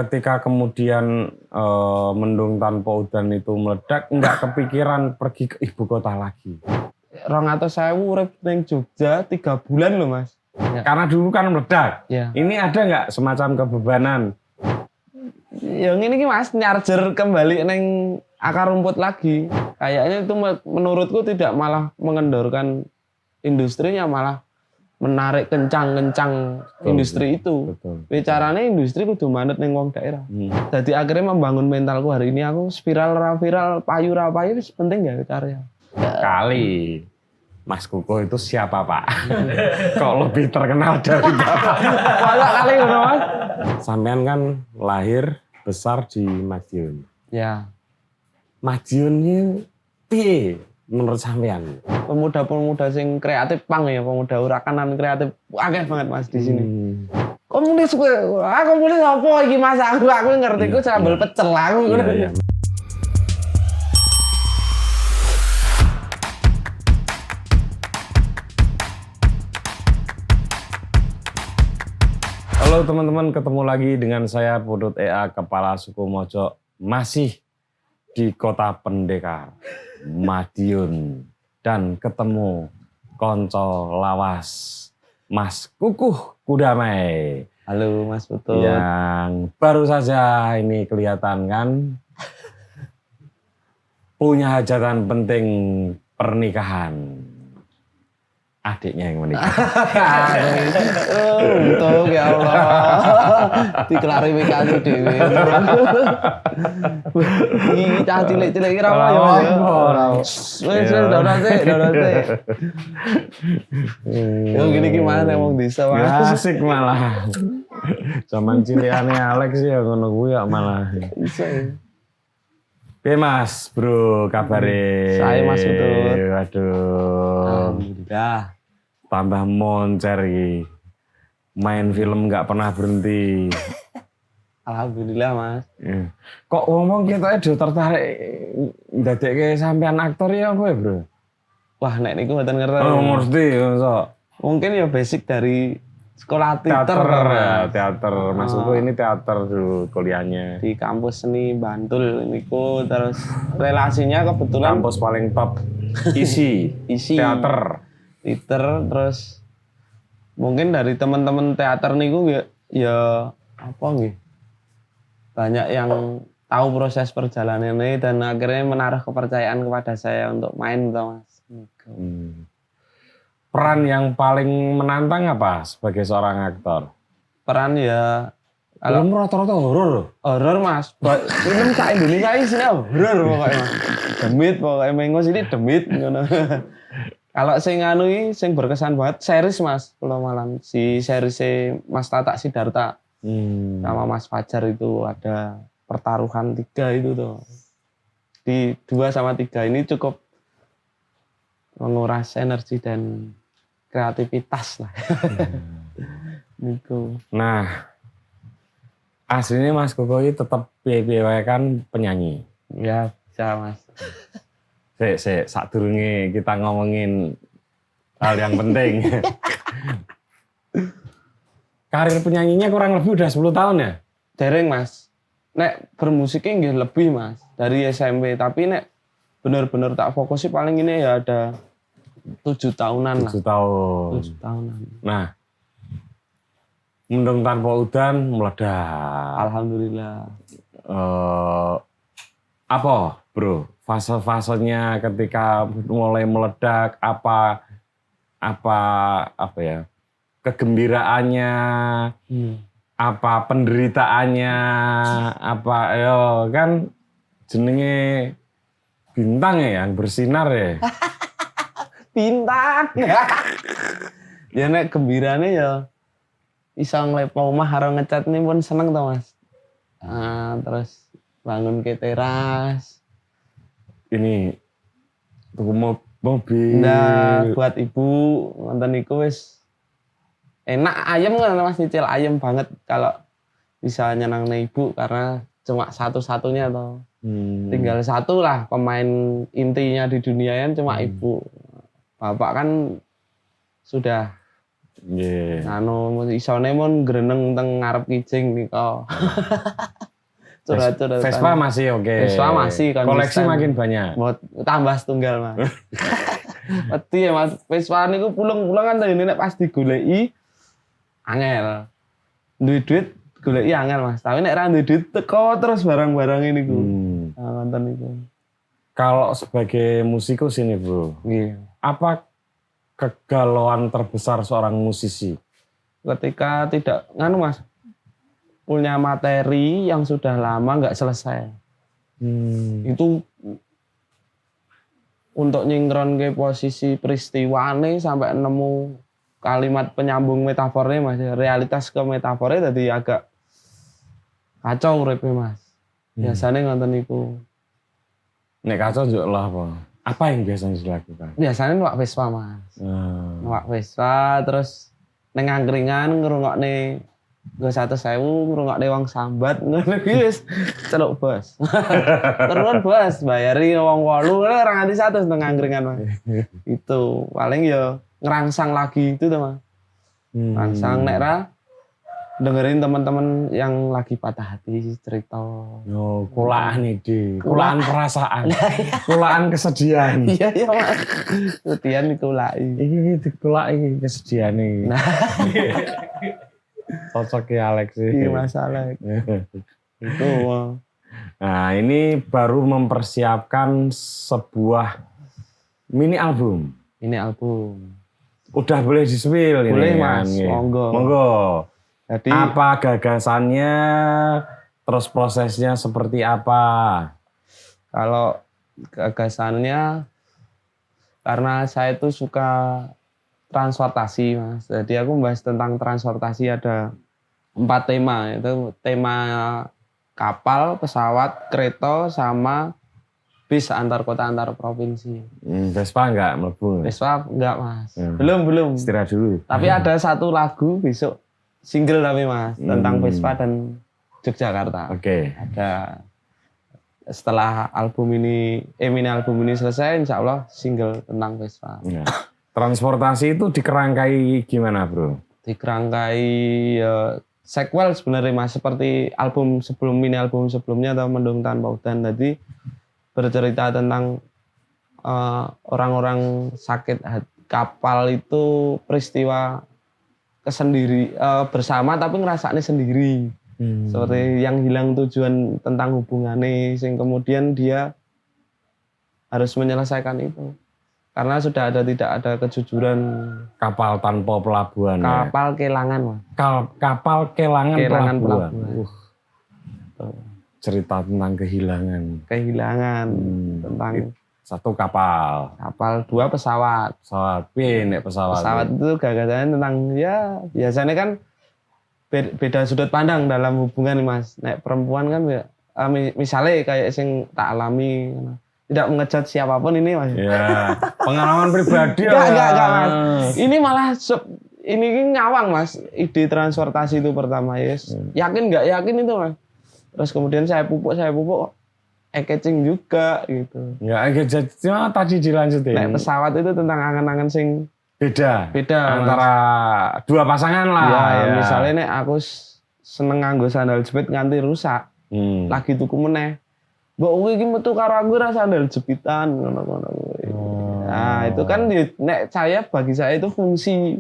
ketika kemudian Mendung Tanpa Udan itu meledak, nggak kepikiran pergi ke ibu kota lagi? 200.000 urip ning Jogja 3 bulan loh Mas. Ya. Karena dulu kan meledak. Ya. Ini ada nggak semacam kebebanan? Ya ini Mas, nyarger kembali neng akar rumput lagi. Kayaknya itu menurutku tidak malah mengendorkan industrinya, malah menarik kencang-kencang industri itu. Bicaranya industri kudu manut ning wong daerah. Jadi akhirnya membangun mentalku hari ini, aku spiral viral payu ra payu penting ya karya. Kali Mas Kukuh itu siapa Pak? Kok lebih terkenal dari Bapak? Banyak kali ngono Mas. Sampean kan lahir besar di Madiun. Ya. Madiun ini piye menurut sampean? Pemuda-pemuda sing kreatif pang ya, pemuda urakanan kreatif akeh banget Mas di sini. Komunis kowe, komunis apa iki Mas? Aku ngerti ku sambel pecel aku ngono. Iya. Halo teman-teman, ketemu lagi dengan saya Pudut EA Kepala Suku Mojo, masih di Kota Pendekar, Madiun, dan ketemu konco lawas Mas Kukuh Kudamai. Halo Mas Putut. Yang baru saja ini kelihatan kan punya hajatan penting pernikahan. Adiknya yang menikah. Untung ya Allah. Diklarifikasi dhewe. Iki cah cilik-cilik kira apa ya Mas? Wis donate. Yo gini gimana wong desa Mas. Asik malah. Zaman cilikane Alex ya ngono kuwi ya malah. Iso. Piye Mas, Bro, kabare? Saya Mas Putut. Waduh. Alhamdulillah. Tambah moncer iki. Main film nggak pernah berhenti. Alhamdulillah Mas. Kok ngomong kita udah tertarik ndadekke sampean aktor ya kowe, Bro? Wah, nek niku mboten ngerti. Oh, ngerti so. Mungkin ya basic dari sekolah teater. Maksudku ini teater dulu kuliahnya. Di kampus seni Bantul niku, terus relasinya kebetulan kampus paling top isi teater, terus mungkin dari teman-teman teater niku ya apa nggih, banyak yang tahu proses perjalanan ini dan akhirnya menaruh kepercayaan kepada saya untuk main toh Mas. Peran yang paling menantang apa sebagai seorang aktor? Peran ya film rata-rata horor. Horor Mas. Film sak Indonesia isinya horor pokoknya Mas. Demit pokoknya mengo sini demit ngono. Kalau sing anu iki sing berkesan banget series Mas, kula malam si series Mas Tata Sidarta. Sama Mas Fajar itu ada pertaruhan 3 itu tuh. Di 2 sama 3 ini cukup menguras energi dan kreativitas lah. Gitu. Nah, aslinya Mas Kukuh ini tetap piye-piye kan penyanyi. Ya, bisa Mas. Sadurunge kita ngomongin hal yang penting. Karir penyanyinya kurang lebih udah 10 tahun ya? Dereng Mas. Nek bermusiknya nggih lebih Mas, dari SMP, tapi nek bener-bener tak fokus sih paling ini ya ada 7 tahunan lah. 7 tahun. 7 tahunan. Nah, Mendung Tanpa Udan meledak. Alhamdulillah. Apa, Bro? Fase-fasenya ketika mulai meledak apa ya? Kegembiraannya, apa penderitaannya, apa kan jenenge bintang ya yang bersinar ya. Bintang. Ya nek gembirane ya iso nglepo omah karo ngecat ini pun seneng to Mas. Terus bangun ke teras. Ini tuku mobil. Nah, buat ibu nonton iku wis enak, ayem kan Mas, nyicil ayem banget kalau bisa nyenangne ibu karena cuma satu-satunya toh. Tinggal satu lah pemain intinya di dunia kan cuma ibu. Bapak kan sudah Nggih. Anu isone mun greneng teng ngarep kijing nika. Curhat-curhatan. Vespa masih oke. Vespa masih konsisten. Koleksi makin banyak. Mau tambah setunggal, Mas. Wedi ya, Mas. Vespa niku pulang-pulang kan ini nek pas digoleki angel. Duwe duit goleki angel, Mas. Tapi nek ra duwe duit teko terus barang-barang ini ku. Nah, konten niku. Kalau sebagai musikus ini, Bro. Nggih. Apa kegalauan terbesar seorang musisi? Ketika tidak nganu, Mas. Punya materi yang sudah lama nggak selesai. Itu untuk nyingkron ke posisi peristiwane sampai nemu kalimat penyambung metafornya, Mas. Realitas ke metafornya jadi agak kacau urip Mas. Biasanya ngonten niku. Nek kacau juga lah apa? Apa yang biasanya dilakukan? Biasanya numpak Vespa, Mas. Numpak Vespa terus neng angkringan ngrungokne nggo 100.000 ngrungokne wong sambat ngono kuwi wis celuk bos. Teruan bos bayari wong 8 ora nganti 100 nang angkringan, Mas. Itu paling ya ngerangsang lagi itu tuh, Mas. Rangsang nek ra dengerin teman-teman yang lagi patah hati cerita. Yo, kulaan ide, kulaan perasaan, kulaan kesedihan. Iya iya Mas. Ketian dikulai. Ini dikulai kesedihan nih. Nah, Cocok ya Alex sih. iya masalah. Itu. Nah, ini baru mempersiapkan sebuah mini album. Ini album. Udah boleh di-spill ini. Boleh, kan, Mas. nih. Monggo. Monggo. Jadi Apa gagasannya, terus prosesnya seperti apa? kalau gagasannya karena saya itu suka transportasi, Mas. Jadi aku membahas tentang transportasi ada 4 tema. Itu tema kapal, pesawat, kereta, sama bis antar kota antar provinsi. Vespa enggak mlebu? Vespa enggak, Mas. Belum. Istirahat dulu. Tapi ada satu lagu besok single tapi Mas tentang Vespa dan Yogyakarta. Oke. Ada setelah mini album ini selesai, insya Allah single tentang Vespa. Ya. Transportasi itu dikerangkai gimana, Bro? Dikerangkai sequel sebenarnya Mas, seperti mini album sebelumnya atau Mendung Tanpa Udan. Tadi bercerita tentang orang-orang sakit kapal itu peristiwa bersama tapi ngerasaknya sendiri. Seperti yang hilang tujuan tentang hubungannya, sing kemudian dia harus menyelesaikan itu. Karena sudah tidak ada kejujuran. Kapal tanpa pelabuhan. Kapal kelangan, Mas. Kapal kelangan pelabuhan. Tuh. Cerita tentang kehilangan. Tentang satu kapal. 2 pesawat. Pesawat itu gagasannya tentang ya biasanya kan beda sudut pandang dalam hubungan, Mas. Nek perempuan kan misalnya kayak sing tak alami tidak mengejat siapapun ini, Mas. Ya, pengalaman pribadi. Enggak, Mas. Ini malah ini ngawang, Mas. Ide transportasi itu pertama, yes. Yakin nggak yakin itu, Mas. Terus kemudian saya pupuk catching juga gitu. Enggak, cuma tadi dilanjutin. Nek pesawat itu tentang angan-angan sing beda antara Mas. 2 pasangan lah. Ya. Misalnya nek aku seneng nganggo sandal jepit nganti rusak. Lagi tuku meneh. Mbok kuwi iki metu karo aku ra sandal jepitan ngono-ngono kuwi. Nah, itu kan bagi saya itu fungsi.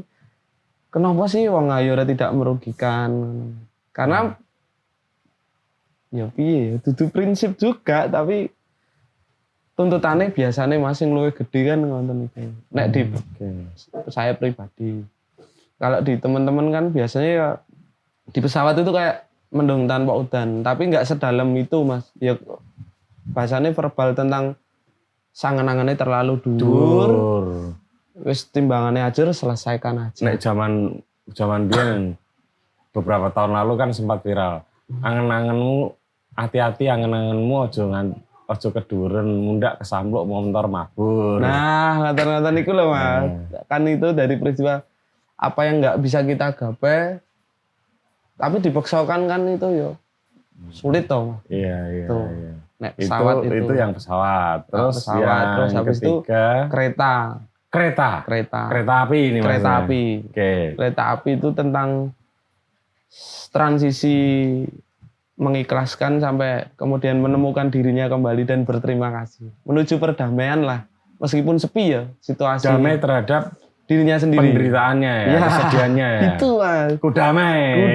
Kenapa sih wong ayu tidak merugikan? Karena ya piye, dudu prinsip juga tapi tuntutannya biasanya masing luwih gede kan ngoten iki. Nek di saya pribadi. Kalau di teman-teman kan biasanya ya di pesawat itu kayak Mendung Tanpa Udan, tapi nggak sedalam itu, Mas. Ya bahasanya verbal tentang sangen-angannya terlalu dur. Wis timbangannya aja selesaikan aja. Nek zaman biyen beberapa tahun lalu kan sempat viral. Angen-angenmu hati-hati, angen-angenmu ojo keduren, mundak kesampluk motor mabur. Nah, ngatan-ngatan itu loh, Mas. Kan itu dari peristiwa apa yang nggak bisa kita gapai, tapi dipaksakan kan itu yo sulit toh. Iya. Nek pesawat itu yang pesawat. Terus pesawat, terus habis itu ketiga kereta. Kereta api ini Kereta maksudnya. api. Oke. Kereta api itu tentang transisi mengikhlaskan sampai kemudian menemukan dirinya kembali dan berterima kasih. Menuju perdamaian lah. Meskipun sepi ya situasi. Damai terhadap dirinya sendiri. penderitaannya ya, kesedihannya ya. Itu Mas. Ku damai.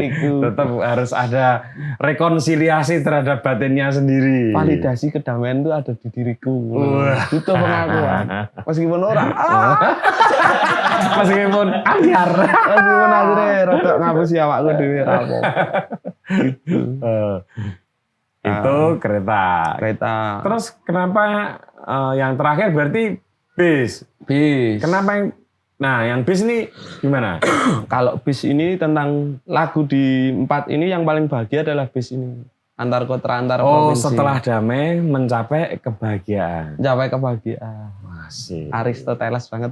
Niku. Tetap harus ada rekonsiliasi terhadap batinnya sendiri. Validasi kedamaian itu ada di diriku. Wah. Itu pengakuan. Meskipun orang. Meskipun anyar. Meskipun akhirnya rodok ngapusi awakku dhewe ra apa. Gitu. Itu kereta. Kereta. Terus kenapa yang terakhir berarti bis? Bis. Kenapa yang bis ini gimana? Kalau bis ini tentang lagu di 4 ini yang paling bahagia adalah bis ini. Antar kota, antar provinsi. Setelah damai mencapai kebahagiaan. Mencapai kebahagiaan. Masih. Aristoteles banget.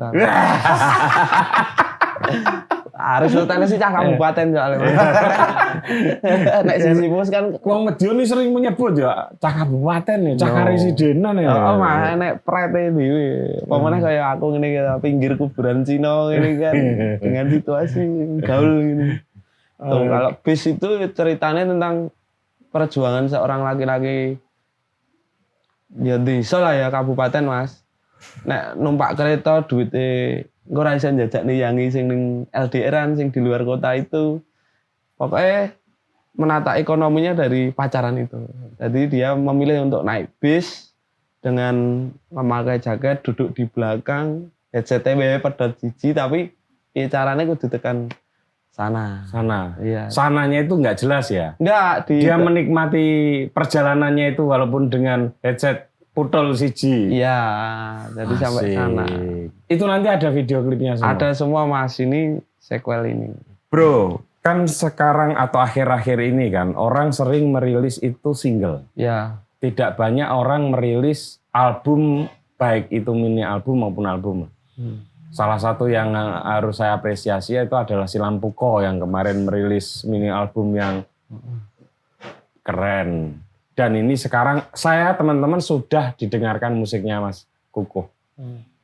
Aristoteles sih cah kabupaten soalnya. Nek Sisyphus kan Wong Medion ini sering menyebut ya cah kabupaten ya, cah karesidenan ya. oh mah nek prete dhewe. Pemane kayak aku ngene iki pinggir kuburan Cina ngene kan dengan situasi gaul gini. Tuh, kalau bis itu ceritanya tentang perjuangan seorang laki-laki ya desa lah ya kabupaten Mas. Nek numpak kereta duitnya engko ra iso njajak niyangi sing ning LDR-an sing di luar kota itu. Pokoknya menata ekonominya dari pacaran itu. Jadi dia memilih untuk naik bis dengan memakai jaket, duduk di belakang, headset-nya pedot siji tapi ya caranya kudu tekan sana. Iya. Sananya itu nggak jelas ya? Enggak, Dia menikmati perjalanannya itu walaupun dengan headset putol siji. Iya, jadi sampai sana. Itu nanti ada video klipnya semua? Ada semua Mas, ini sequel ini. Bro, kan sekarang atau akhir-akhir ini kan orang sering merilis itu single. Ya. Tidak banyak orang merilis album, baik itu mini album maupun album. Salah satu yang harus saya apresiasi itu adalah Silampuko yang kemarin merilis mini album yang keren. Dan ini sekarang saya teman-teman sudah didengarkan musiknya Mas Kukuh.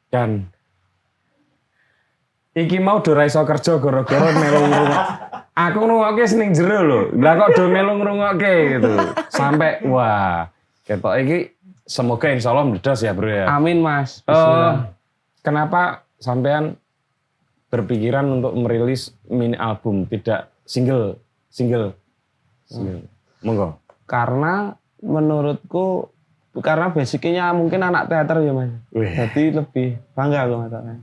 Dan iki mau do ra iso kerja gara-gara melu ngrungok. Aku ngrungokke ning jero lho. Lah kok do melu ngrungokke gitu. Sampai wah, ketok iki semoga insyaallah meledos ya, Bro ya. Amin, Mas. Kenapa sampean berpikiran untuk merilis mini album tidak single? Monggo. Karena menurutku karena basicnya mungkin anak teater ya Mas. Jadi lebih bangga aku matanya.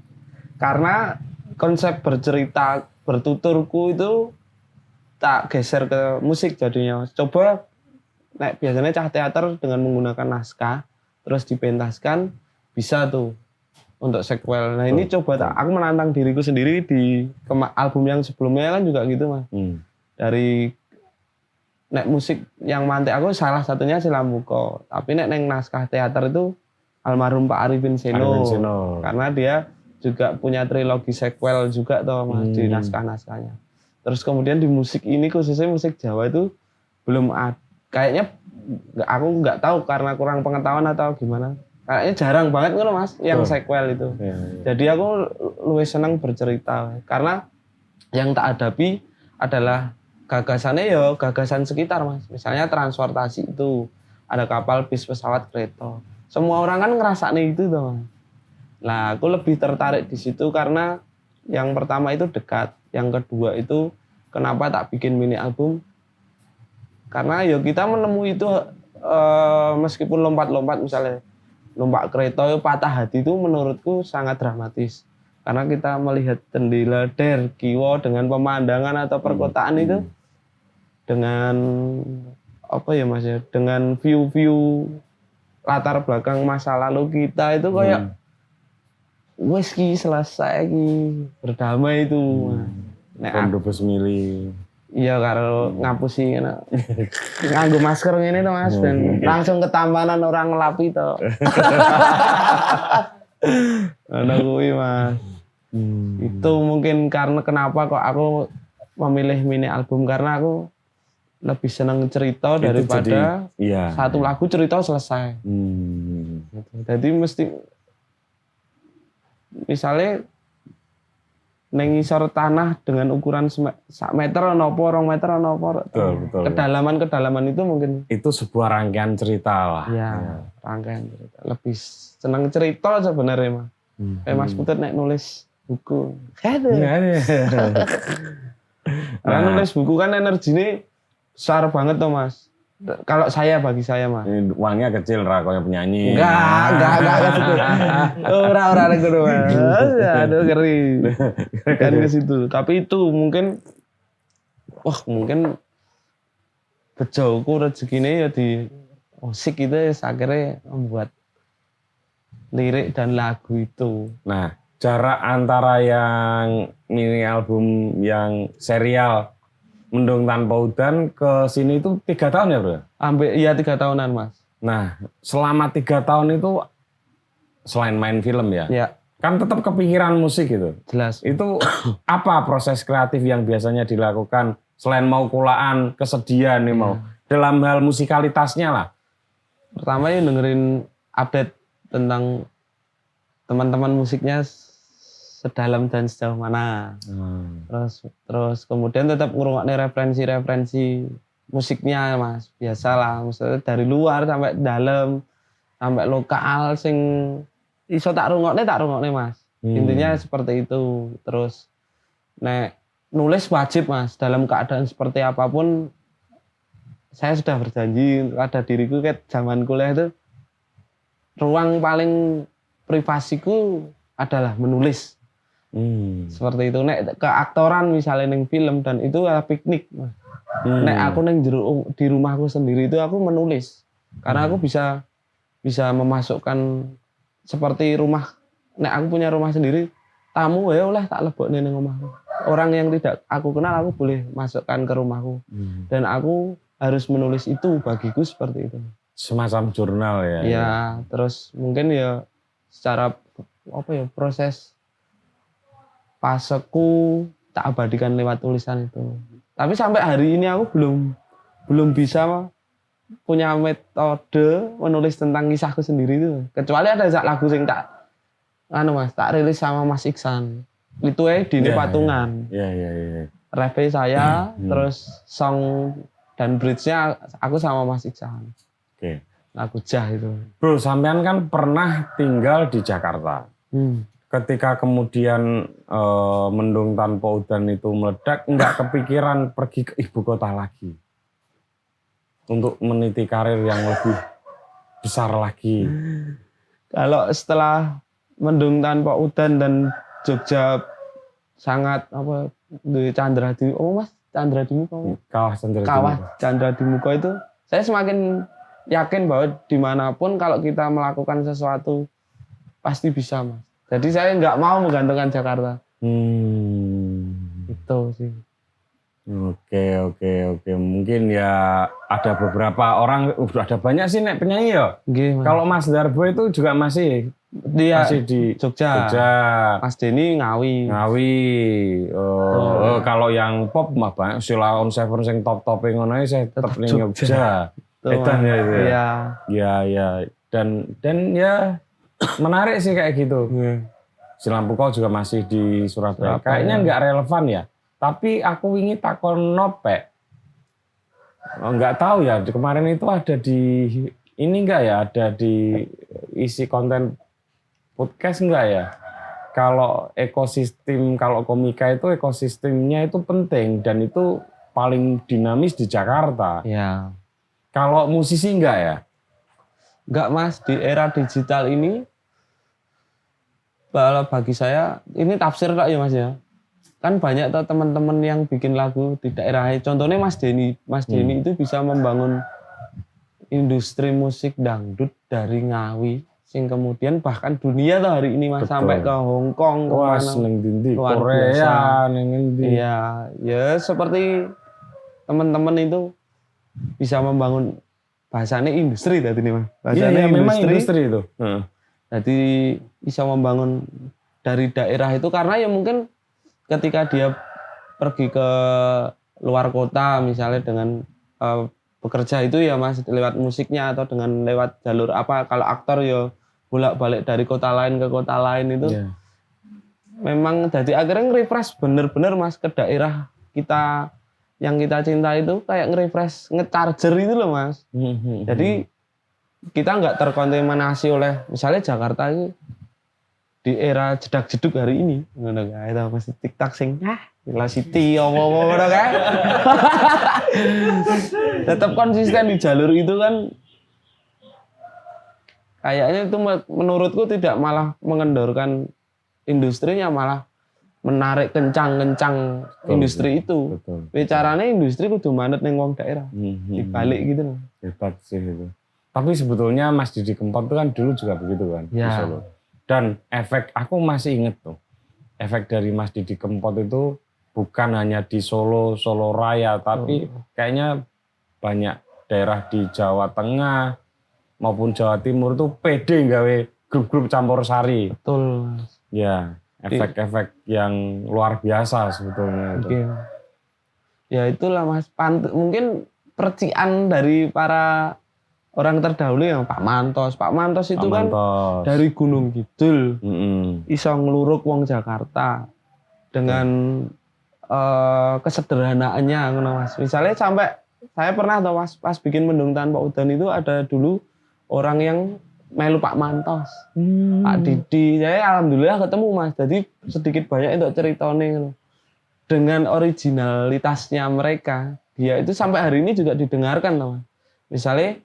Karena konsep bercerita bertuturku itu tak geser ke musik jadinya Mas. Coba biasanya cah teater dengan menggunakan naskah terus dipentaskan bisa tuh untuk sequel. Nah ini coba aku menantang diriku sendiri di album yang sebelumnya kan juga gitu Mas. Dari musik yang mantek aku salah satunya Silampuko. Tapi neng naskah teater itu almarhum Pak Arifin Seno. Karena dia juga punya trilogi sequel juga toh Mas di naskah-naskahnya. Terus kemudian di musik ini khususnya musik Jawa itu belum ada. Kayaknya aku nggak tahu karena kurang pengetahuan atau gimana. Kayaknya jarang banget kan Mas yang sequel itu. Jadi aku lebih senang bercerita karena yang tak hadapi adalah gagasannya ya gagasan sekitar Mas. Misalnya transportasi itu ada kapal, bis, pesawat, kereta. Semua orang kan ngerasain itu tuh Mas. Nah aku lebih tertarik di situ karena yang pertama itu dekat, yang kedua itu kenapa tak bikin mini album? Karena ya kita menemui itu meskipun lompat-lompat misalnya lompat kereta patah hati itu menurutku sangat dramatis. Karena kita melihat jendela der kiwo dengan pemandangan atau perkotaan itu dengan apa ya Mas ya, dengan view latar belakang masa lalu kita itu kayak wes ki selesai ki berdamai itu. Kondo Besmili. Iya karo ngapusi nganggo masker ngene to Mas dan langsung ketampanan orang ngelapi to. Ana kuwi Mas. Itu mungkin karena kenapa kok aku memilih mini album karena aku lebih senang cerita daripada satu lagu cerita selesai. Jadi mesti misalnya neng ngisor tanah dengan ukuran 1 meter ana apa 2 meter ana apa. Betul. Kedalaman itu mungkin Itu sebuah rangkaian cerita lah. ya rangkaian cerita. Lebih seneng cerita sebenarnya mah. Kayak Mas Putut nek nulis buku. Aduh. Karena nulis buku kan energinya besar banget tuh Mas. Kalau bagi saya Mas. Ini uangnya kecil ra koyo penyanyi. Enggak ke situ. Ora nek ngono Mas. Aduh ngeri. Kan ke situ. Tapi itu mungkin bejoku rezekine ya di musik itu akhirnya membuat lirik dan lagu itu. Nah, jarak antara yang mini album yang serial Mendung Tanpa Udan ke sini itu 3 tahun ya bro? Sampai iya 3 tahunan Mas. Nah, selama 3 tahun itu selain main film ya, kan tetap kepikiran musik gitu. Jelas. Itu apa proses kreatif yang biasanya dilakukan selain mau kulaan, kesedihan nih mau dalam hal musikalitasnya lah? Pertama ya dengerin update tentang teman-teman musiknya sedalam dan sejauh mana. Terus kemudian tetap ngrungokne referensi musiknya Mas. Biasalah, maksudnya dari luar sampai dalam, sampai lokal sing iso tak rungokne Mas. Intinya seperti itu. Terus nek nulis wajib Mas, dalam keadaan seperti apapun saya sudah berjanji pada diriku kayak zaman kuliah itu ruang paling privasiku adalah menulis. Seperti itu. Nek keaktoran misalnya neng film dan itu piknik. Nek aku neng di rumahku sendiri itu aku menulis. Karena aku bisa memasukkan seperti rumah. Nek aku punya rumah sendiri, tamu ya oleh tak lebokne neng rumahku. Orang yang tidak aku kenal aku boleh masukkan ke rumahku. Dan aku harus menulis itu bagiku seperti itu. Semacam jurnal ya. Ya, terus mungkin ya secara proses faseku tak abadikan lewat tulisan itu. Tapi sampai hari ini aku belum bisa punya metode menulis tentang kisahku sendiri itu. Kecuali ada lagu sing tak rilis sama Mas Iksan. Itu dini patungan. Iya. Refe saya, terus song dan bridge-nya aku sama Mas Iksan. Oke. Lagu Jah itu. Bro, sampean kan pernah tinggal di Jakarta. Ketika kemudian Mendung Tanpa Udan itu meledak, enggak kepikiran pergi ke ibu kota lagi untuk meniti karir yang lebih besar lagi? Kalau setelah Mendung Tanpa Udan dan Jogja sangat Chandra di Mas Chandra di Muka. Kawah Chandra di Muka itu saya semakin yakin bahwa dimanapun kalau kita melakukan sesuatu pasti bisa Mas. Jadi saya nggak mau menggantungkan Jakarta. Itu sih. Oke. Mungkin ya ada beberapa orang, ada banyak sih nek penyanyi ya. Kalau Mas Darbo itu juga masih di Jogja. Mas Denny Ngawi. Kalau yang pop mah banyak Sheila on Seven sing top-top ngono saya tetap ning Jogja. Edan ya itu. Iya. Dan ya menarik sih kayak gitu. Silampuko juga masih di Surabaya. Kayaknya nggak relevan ya. Tapi aku ingin takon nopek. Nggak tahu ya. Kemarin itu ada di ini nggak ya? Ada di isi konten podcast nggak ya? Kalau komika itu ekosistemnya itu penting dan itu paling dinamis di Jakarta. Ya. Kalau musisi nggak ya? Enggak Mas, di era digital ini bagi saya ini tafsir kok ya Mas ya. Kan banyak tuh teman-teman yang bikin lagu di daerahnya. Contohnya Mas Denny itu bisa membangun industri musik dangdut dari Ngawi sing kemudian bahkan dunia tuh hari ini Mas. Betul. Sampai ke Hong Kong, Korea, Iya, ya seperti teman-teman itu bisa membangun bahasanya industri tadi nih Mas. Bahasanya memang industri itu. Jadi bisa membangun dari daerah itu karena ya mungkin ketika dia pergi ke luar kota misalnya dengan bekerja itu ya Mas lewat musiknya atau dengan lewat jalur apa, kalau aktor ya bolak-balik dari kota lain ke kota lain itu memang jadi akhirnya nge-refresh bener-bener Mas ke daerah kita yang kita cinta itu, kayak nge-refresh, nge-charger itu loh Mas. Jadi kita nggak terkontaminasi oleh misalnya Jakarta itu di era jedak-jeduk hari ini, ngono kae ta Mas TikTok sing Villa City apa-apa ngono kae. Tetap konsisten di jalur itu kan, kayaknya itu menurutku tidak malah mengendorkan industrinya, malah menarik kencang-kencang industri itu. Betul. Bicaranya industri kudu manut ning wong daerah. Dibalik gitu loh. Hebat sih itu. Tapi sebetulnya Mas Didi Kempot itu kan dulu juga begitu kan di Ya. Solo. Dan efek, aku masih inget tuh, efek dari Mas Didi Kempot itu bukan hanya di Solo, Solo Raya, tapi kayaknya banyak daerah di Jawa Tengah maupun Jawa Timur tuh pede gawe grup-grup campur sari. Betul Mas. Ya, efek-efek yang luar biasa sebetulnya itu. Oke. Ya itulah Mas, mungkin percikan dari para orang terdahulu yang Pak Mantos. Pak Mantos itu Pak kan Mantos. dari Gunung Kidul Mm-mm. iso ngluruk wong Jakarta dengan kesederhanaannya ngono Mas. Misalnya sampai saya pernah tahu Mas pas bikin Mendung Tanpa Udan itu ada dulu orang yang melu Pak Mantos. Pak Didi, saya alhamdulillah ketemu Mas. Jadi sedikit banyak itu ceritanya gitu. Dengan originalitasnya mereka, dia itu sampai hari ini juga didengarkan teman. Misalnya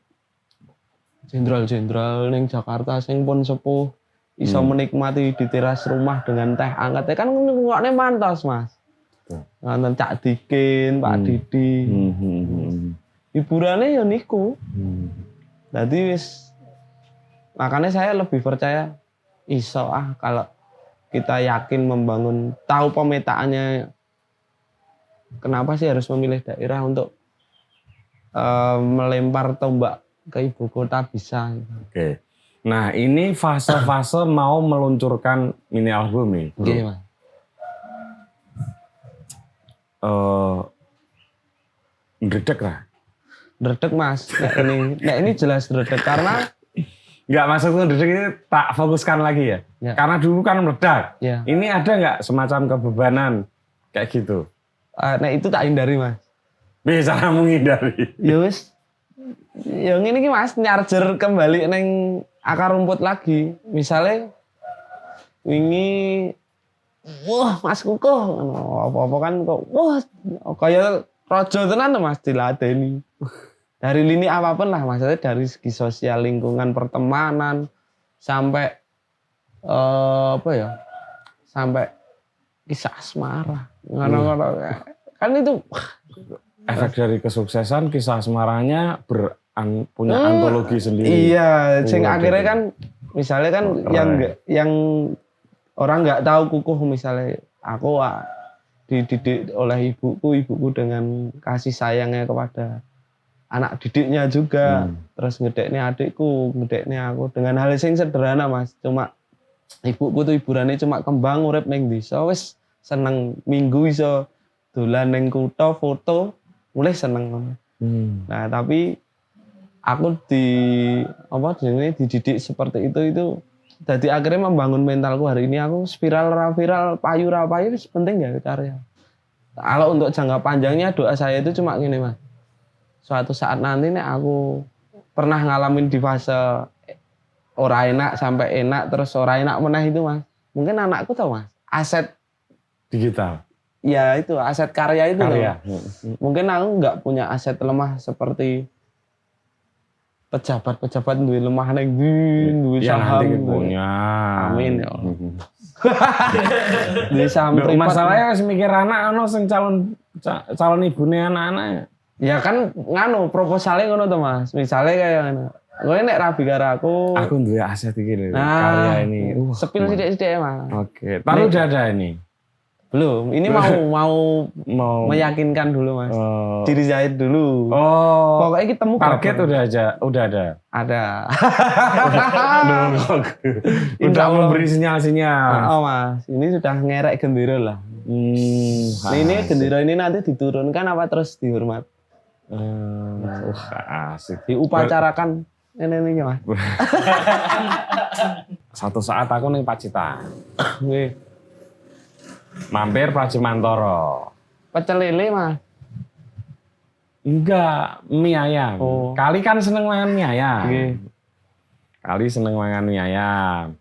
jenderal-jenderal ning Jakarta sing pun sepuh iso menikmati di teras rumah dengan teh hangat, kan ngokne Mantos Mas. Nonton Cak Dikin, Pak Didi. Hiburannya ya niku. Jadi wis makanya saya lebih percaya iso kalau kita yakin membangun, tahu pemetaannya, kenapa sih harus memilih daerah untuk melempar tombak ke ibu kota bisa. Oke. Nah, ini fase-fase mau meluncurkan mini album nih. Bro. Oke, Mas. Ndredeg lah. Dredeg Mas. Nah ini jelas dredeg karena Enggak, maksudku ndredeg ini tak fokuskan lagi ya. Ya. Karena dulu kan meledak. ya, Ini ada nggak semacam kebebanan kayak gitu? nah itu tak hindari Mas. Bisa menghindari. Ya wis. Yang ini Mas nyarger kembali neng akar rumput lagi. Misalnya wingi wah Mas Kukuh apa-apa kan kok wah kayak raja tenan tuh Mas diladeni. Dari lini apapun lah maksudnya, dari segi sosial, lingkungan, pertemanan sampai apa ya? Sampai kisah asmara. Ngono-ngono. Kan itu Efek dari kesuksesan kisah asmaranya punya antologi sendiri. iya, sing Oh, akhirnya gitu. kan misalnya kan yang orang nggak tahu Kukuh, misalnya aku dididik oleh ibuku dengan kasih sayangnya kepada anak didiknya juga, terus ngedeknya adikku, ngedeknya aku dengan hal yang sederhana Mas. Cuma ibuku tuh hiburannya cuma kembang urip ning desa, wis seneng minggu iso dolan ning kutha foto, mulai seneng. Nah, tapi aku dididik seperti itu jadi akhirnya membangun mentalku hari ini. Aku viral payu penting ya karya. Kalau untuk jangka panjangnya doa saya itu cuma gini Mas. Suatu saat nanti nih aku pernah ngalamin di fase ora enak sampai enak terus ora enak meneh itu Mas. Mungkin anakku tahu Mas, aset Digital. ya itu aset karya itu Karya. loh. Mungkin aku nggak punya aset lemah seperti pejabat duwe lemah neng duwe Ya saham. nanti punya. Amin ya Allah. Duwe saham Loh, privat. masalahnya harus mikir anak ono sing calon ibune anak-anak. Ya kan nganu proposalnya ngono to Mas. Misalnya kayak ngono. Gue nek rabi karo aku. Aku duwe aset iki lho, Nah, karya ini. Sepil sithik-sithik Mas. Oke, tapi udah ada ini. Belum. Ini mau Mau meyakinkan dulu Mas. oh, Diri Zahid dulu. oh, Pokoknya kita temu target kabar. udah ada. Ada. Udah memberi sinyal-sinyal. Oh Mas, ini sudah ngerek gendera lah. Nah, ini gendera ini nanti diturunkan apa terus dihormat? Asik. Diupacarakan ini Mas. Satu saat aku ning Pacitan. Nggih. Mampir Pracimantoro. Pecel lele, Mas. Enggak, mie ayam. Oh. Kali kan seneng mangan mie ayam. Nggih. Kali seneng mangan mie ayam.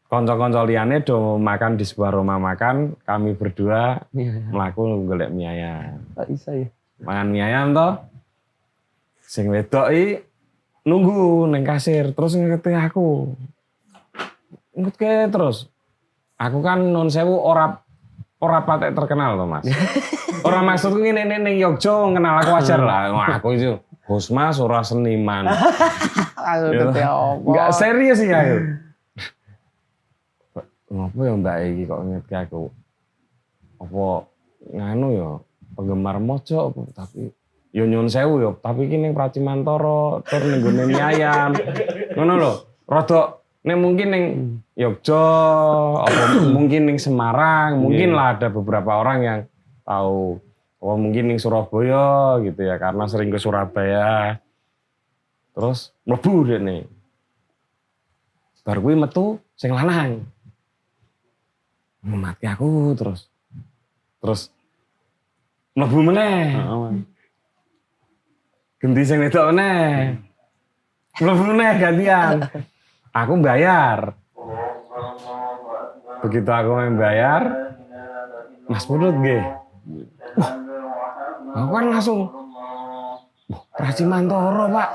Konco-konco liyane do makan di sebuah rumah makan, kami berdua Iya. mlaku golek mie ayam. Tak bisa ya. Mangan mie ayam toh. Sing wedok iki nunggu neng kasir terus ngeketi aku. Ngeketi terus. Aku kan non sewu ora patek terkenal loh Mas. Orang maksudku ini ning Yogyo kenal aku wajar lah. Wah, aku itu Husmas ora seniman. Aku kete apa? Enggak serius sih aku. Ngopo ya Mbak iki kok ngerti aku. Apa nganu ya penggemar mojo tapi yo nyun sewu yo tapi iki ning Pracimantoro tur ning gone mie ayam. Ngono lho. Rada nek mungkin ning Yogyo apa mungkin ning Semarang, mungkin lah ada beberapa orang yang tahu. Oh mungkin ning Surabaya gitu ya karena sering ke Surabaya. Terus mlebu dene. Bar kuwi metu sing lanang. Mati aku terus mlebu meneh. Ganti sing wedok meneh. Mlebu meneh gantian. Aku bayar. Begitu aku bayar, Mas Pudut nggih. Aku kan langsung Pracimantoro, Pak.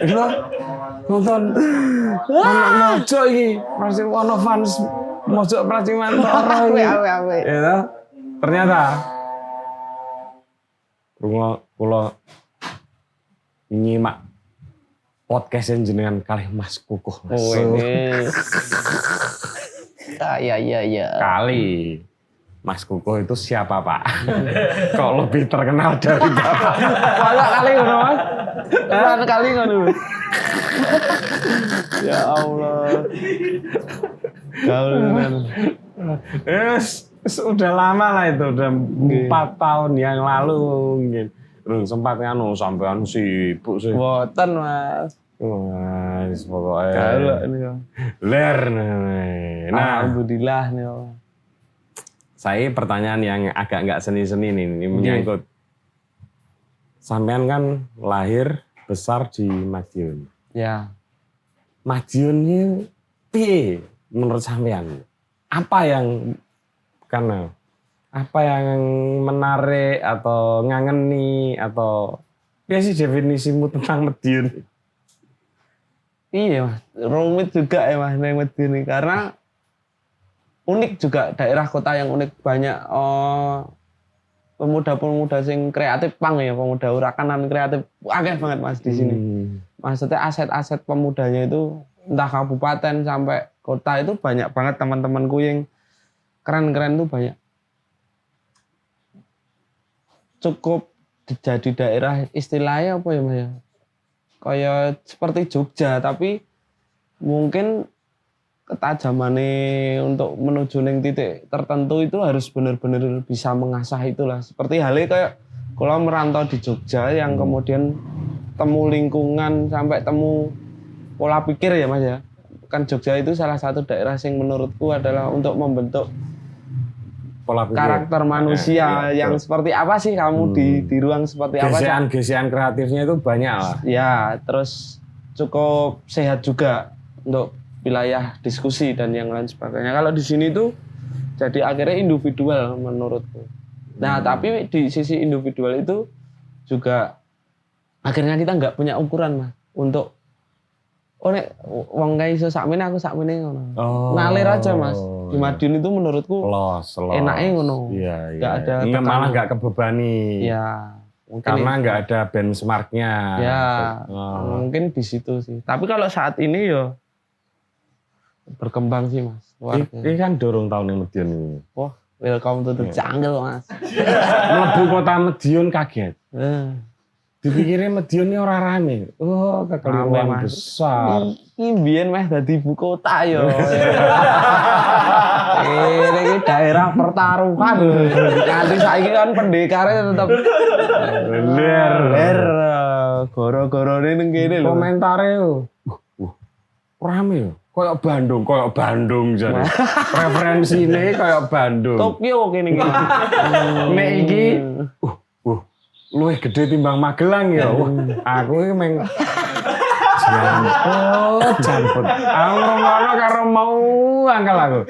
Itu nonton mojo iki, masih ono fans mojo Pracimantoro iki. Awe. Ya, ternyata kula nyimak podcast jenengan kalih Mas Kukuh. Oh ini. Iya. Kali Mas Kukuh itu siapa Pak? Kok lebih terkenal dari Bapak? Banyak kali ngono Mas. Banyak kali ngono. Ya Allah. Udah lama lah itu, udah 4 tahun yang lalu mungkin. Terus sempat nganu sampean sibuk sih. Boten Mas. Wah, pokoknya. Kalau ini kok. Ler. Nah, alhamdulillah nih. Saya pertanyaan yang agak nggak seni-seni nih, ini menyangkut. Sampean kan lahir besar di Madiun. Ya. Madiun ini piye menurut sampean? Apa yang menarik atau ngangeni atau apa sih definisimu tentang Madiun? Iya Mas, rumit juga ya Mas nang Madiun ini karena unik juga daerah kota yang unik banyak pemuda-pemuda sing kreatif pang ya, pemuda urakanan kreatif akeh banget Mas di sini. Maksudnya aset-aset pemudanya itu entah kabupaten sampai kota itu banyak banget teman-temanku yang keren-keren tuh banyak. Cukup jadi daerah istilahnya apa ya Mas ya? Kayak seperti Jogja tapi mungkin ketajamannya untuk menuju ning titik tertentu itu harus benar-benar bisa mengasah itulah. Seperti halnya kayak kalau merantau di Jogja yang kemudian temu lingkungan sampai temu pola pikir ya Mas ya. Kan Jogja itu salah satu daerah yang menurutku adalah untuk membentuk Pola pikir. Karakter manusia yang seperti apa sih kamu di ruang seperti apa sih? Gesekan kreatifnya itu banyak lah. Ya, terus cukup sehat juga untuk wilayah diskusi dan yang lain sebagainya. Kalau di sini tuh jadi akhirnya individual menurutku. Nah, tapi di sisi individual itu juga akhirnya kita nggak punya ukuran Mas untuk nek wong kae iso sakmene aku sakmene ngono. Ngalir aja Mas. Di Madiun itu menurutku enaknya ngono. Iya. Nggak ada malah nggak kebebani. Iya. Karena nggak ada benchmarknya. Ya, mungkin di situ sih. Tapi kalau saat ini ya berkembang sih Mas. Ini kan dorong tahun yang Madiun ini. Wah, welcome to the jungle Mas. Mlebu kota Madiun kaget. Dipikirnya Madiun ini orang rame. Oh, kekeliruan besar. Ini biyen meh dadi ibu kota ya. Ini daerah pertaruhan. Nanti saiki kan pendekarnya tetap ler. Goro-goro ning kene lho. Komentare yo. Rame yo. Koyok Bandung jadi. Referensi ini koyok Bandung. Tokyo kene iki. Nek iki luwih gede timbang Magelang ya. Aku iki meng jamput. Aku ngono karo mau angkel aku.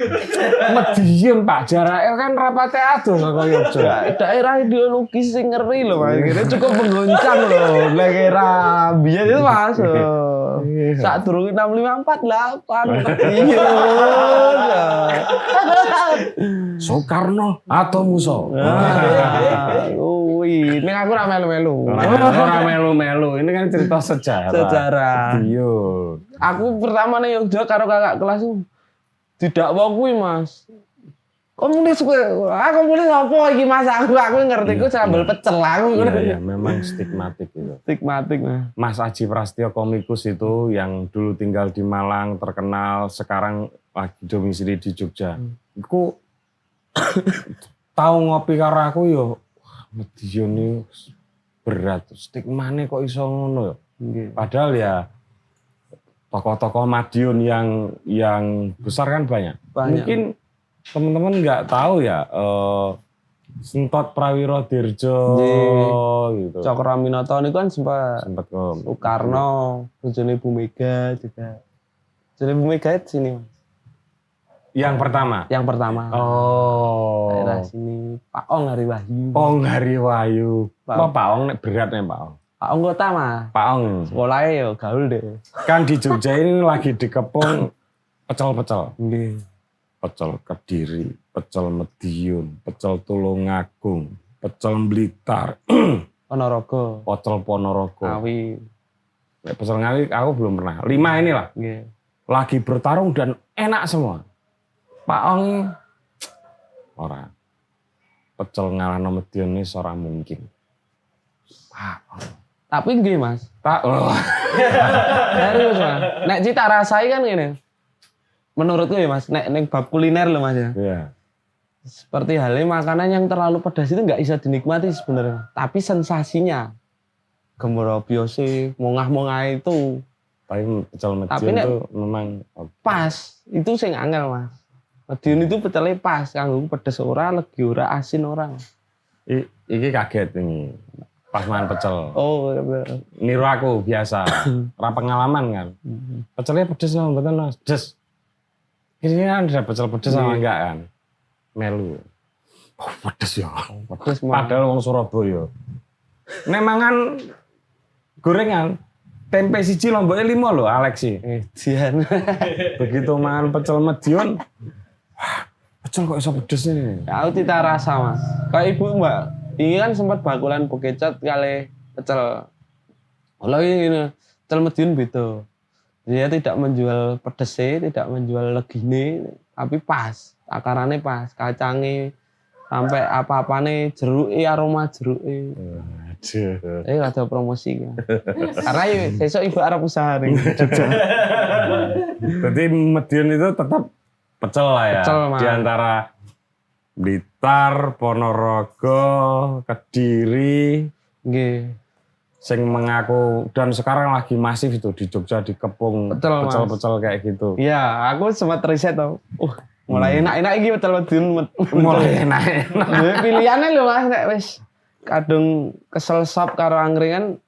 Medion Pak, jarake kan rapate adoh karo Yogyakarta. Daerah ideologis sing ngeri lho Mas. Ini cukup menggoncang lho. Daerah biyen itu masuk. Saat durung 6548 iya. Soekarno atau Muso. Ini aku ora melu-melu. Ora melu-melu. Ini kan cerita sejarah. Sejarah. Iya. Aku pertama nih Yogyakarta karo kakak kelas tidak kuwi Mas. Komunis kowe. Komunis apa iki Mas? Aku ngerti ku sambel pecel aku. Iya, memang stigmatik itu. Stigmatik nah. Mas Aji Prasetyo komikus itu yang dulu tinggal di Malang terkenal, sekarang lagi domisili di Jogja. Iku tahu ngopi karo aku yo Medion ini berat, stigmane kok iso ngono yo. Padahal ya tokoh-tokoh Madiun yang besar kan banyak. Mungkin teman-teman nggak tahu ya, Sentot Prawiro Dirjo gitu. Cokroaminoto ini kan sempat ke Soekarno, bojone Bu Mega juga. Bojone Bu Mega itu sini Mas. Yang pertama? Yang pertama. Oh. Daerah sini, Pak Ong Hari Wahyu. Ong Hari Wahyu. Pak Ong nek berat nih Pak Ong. Pak Ong kota mah. Pak Ong. Sekolahnya ya gaul deh. Kan di Jogja ini lagi dikepung pecel-pecel. Nggih. Pecel Kediri, pecel Medion, pecel Tulungagung, pecel Blitar, Ponorogo, pecel Ponorogo. Ngawi. Pecel Ngawi aku belum pernah. 5 inilah. Nggih. Lagi bertarung dan enak semua. Pak Ong ora. Pecel ngalahno Medion ini ora mungkin. Pak Ong. Tapi nggih Mas. Serius Mas. Nek cita rasai kan ngene. Menurutku ya Mas, nek bab kuliner loh Mas ya. Iya. Seperti halnya makanan yang terlalu pedas itu nggak bisa dinikmati sebenarnya. Tapi sensasinya, gemuruh biose, mongah-mongah itu. Tapi pecel Medion itu memang pas. Itu sing angel Mas. Medion itu pecelnya pas, kanggo pedes ora, legi ora, asin ora. Iki kaget ini. Pas makan pecel. Oh, bener. Niru aku biasa. Ora pengalaman kan. Pecelnya pedes loh, betul Mas. Pedes. Ini kan ada pecel pedes sama enggak kan? Melu. Oh, pedes ya. Pedes Padahal wong Surabaya. Nek mangan gorengan tempe siji lomboke 5 lho Alexi. Jian. Begitu mangan pecel Medion, wah, pecel kok iso pedes nih. Aku cita rasa Mas. Kayak ibu Mbak, ini kan sempat bakulan bekecot kali pecel. Kalau ini pecel Medion beda. Dia tidak menjual pedesnya, tidak menjual legine, tapi pas. Takarannya pas, kacangnya sampai apa-apane jeruke, aroma jeruke. Aduh. Ada promosi kan. Karena besok ibu arep usaha nih. Jadi Medion itu tetap pecel lah ya. Pecel, Mas. Di antara Blitar, Ponorogo, Kediri, Nggih. sing mengaku dan sekarang lagi masif itu di Jogja dikepung pecel-pecel kayak gitu. Iya, aku sempat riset tau. Mulai enak-enak iki pecel Medion. Mulai enak. Pilihannya lho Mas nek wis kadung kesel sop karo angkringan,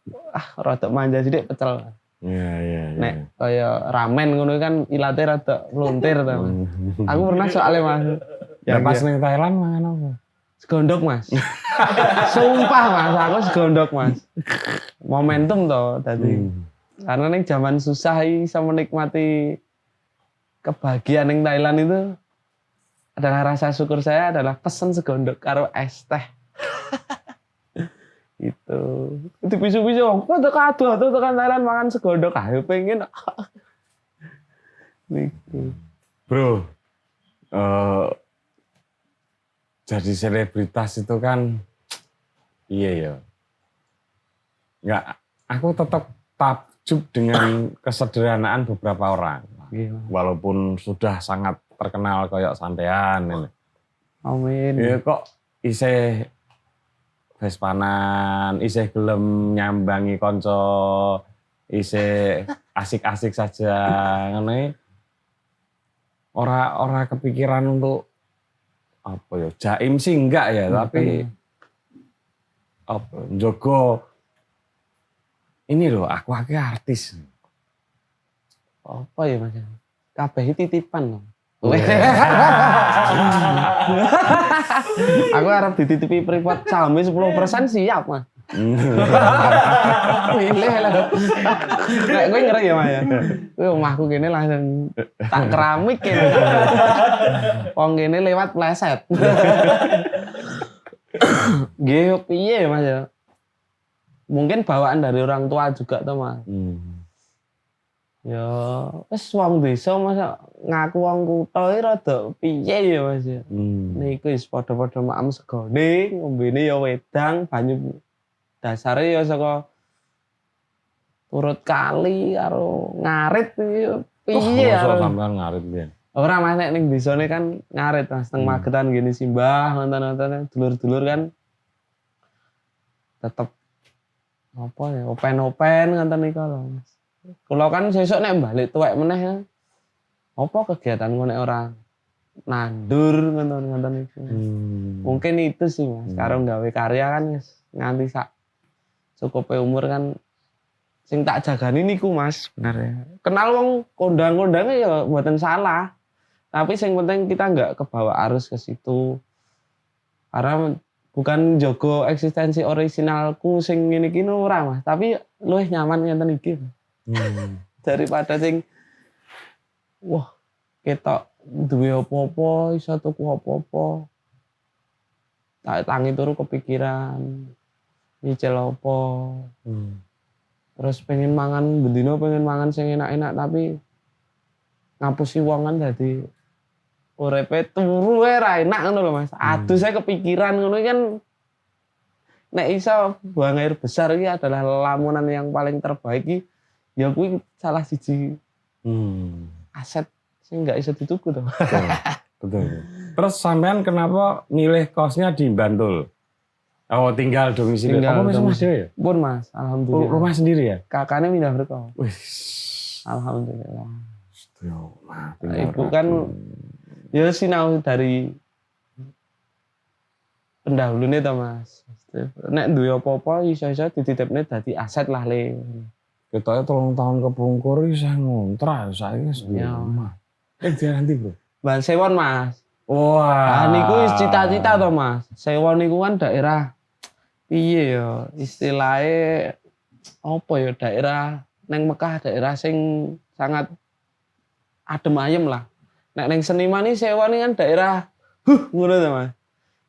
rada manja sithik pecel. Iya. Nek kaya ramen ngono kan ilate rada lontir ta Mas. Aku pernah soalnya Mas. Ya pas ning Thailand mangan apa? Segondok Mas. Sumpah Mas, aku segondok Mas. Momentum toh tadi. Karena ning zaman susah iso menikmati kebahagiaan ning Thailand itu adalah rasa syukur saya adalah pesen segondok karo es teh. Itu bisu-bisu kok tekan Thailand makan segondok ayo pengen. Gitu. Bro. Jadi selebritas itu kan iya ya. Enggak, aku tetap takjub dengan kesederhanaan beberapa orang. Walaupun sudah sangat terkenal kayak sampean ini. Amin. Ya kok isih Vespanan, isih gelem nyambangi konco, isih asik-asik saja ngene. ora kepikiran untuk apa ya? Jaim sih enggak ya, tapi apa? Jogo ini loh, aku artis. Apa ya Mas? Kabeh titipan loh. Aku harap dititipi Freeport saham 10% siap Mas. Milih lah. Nek kowe ngeri ya Mas ya. Kowe omahku kene langsung tak keramik kene. Wong kene lewat pleset. Nggih piye ya Mas ya? Mungkin bawaan dari orang tua juga tuh Mas. Ya wis wong desa masa ngaku wong kutha iki rada piye ya Mas ya. Niku wis padha-padha maem segone, ngombene ya wedang, banyu dasare ya saka turut kali karo ngarit iki piye ya. Sampean ngarit piye? Ora Mas nek ning desane kan ngarit Mas, teng Magetan gini simbah, nonton-nonton dulur-dulur kan tetep apa ya open-open ngoten niku lho Mas. Kula kan sesuk nek balik tuwek meneh ya. Apa kegiatanku nek ora nandur ngoten iku. Mungkin itu sih Mas. Karo gawe karya kan nganti sak cukupe umur kan sing tak jagani niku Mas sebenarnya. Kenal wong kondang-kondange ya mboten salah. Tapi sing penting kita enggak kebawa arus ke situ. Karena bukan jogo eksistensi orisinalku sing ngene iki ora Mas, tapi luwih nyaman ngenten iki. Daripada sing wah ketok duwe apa-apa iso tuku apa-apa tak tangi turu kepikiran nyicil apa terus pengen mangan bendino pengen mangan sing enak-enak tapi ngapusi wong kan dadi urepe turu ora enak ngono lho Mas. Aduh saya kepikiran ngono kan nek iso buang air besar iki adalah lamunan yang paling terbaik iki. Ya kuwi salah siji aset sing nggak bisa dituku tuh. Betul. Terus sampean kenapa milih kosnya di Bantul? Oh tinggal domisili. Apa Mas ya? Pun Mas, alhamdulillah. Rumah sendiri ya? Kakaknya pindah mereka. Wih. Alhamdulillah. Ibu kan ya sinau dari pendahulunya tuh Mas. Nek duwe apa-apa iso-iso dititipne dadi aset lah le. Kita 3 tahun kepungkur bisa ngontrak saiki wis omah. Nanti bro. Mbak Sewon Mas. Wah. Niku cita-cita to Mas. Sewon niku kan daerah piye ya istilahnya apa ya daerah neng Mekah daerah sing sangat adem ayem lah. Nek neng Seniman ini Sewon ini kan daerah ngono to Mas.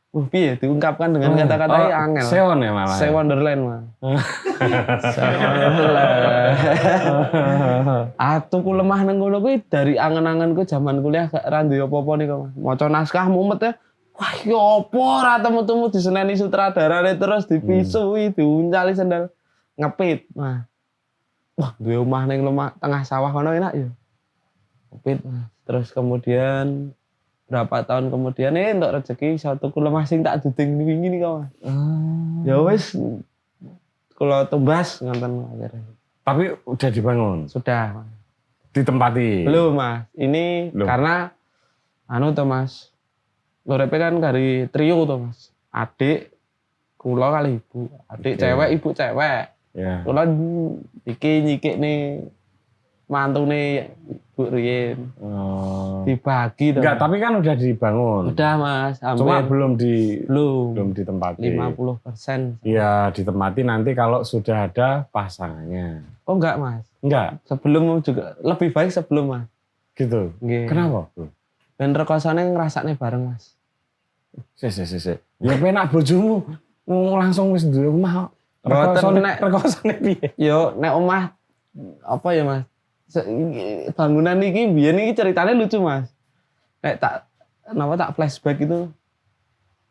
Piye diungkapkan dengan kata-kata angel. Sewon ya malah. Sewonderland Mas. Atuku lemah nang ngono kuwi dari angen-angenku zaman kuliah gak ra duwe apa-apa niku Mas. Maca naskah mumet ya. Wah, ya apa ora temu-temu diseneni sutradarane terus dipisui, diuncali sendal ngepit. Nah. Wah, duwe omah ning lemah tengah sawah kono enak ya. Ngepit. Terus kemudian berapa tahun kemudian untuk rezeki satu lemah sing tak duding wingi niku Mas. Ya wis kula tumbas ngoten akhirnya. Tapi udah dibangun? Sudah. Ditempati? Belum Mas. Ini karena tuh Mas. Lorepe kan dari trio tuh Mas. Adik, kula kali ibu. Adik cewek, ibu cewek. Ya. Kula iki nyikik nih mantune Ibu Rien. Dibagi tuh. Enggak, tapi kan udah dibangun. Udah Mas, hampir. Cuma belum ditempati. 50%. Iya, ditempati nanti kalau sudah ada pasangannya. Oh enggak Mas? Enggak. Sebelum juga lebih baik sebelum Mas. Gitu. Nggih. Kenapa? Ben rekosane ngrasakne bareng Mas. Sik. Ya penak bojomu langsung wis duwe omah. Rekosane piye? Yo nek omah apa ya Mas? Bangunan iki biyen iki ceritanya lucu Mas. Nek tak flashback itu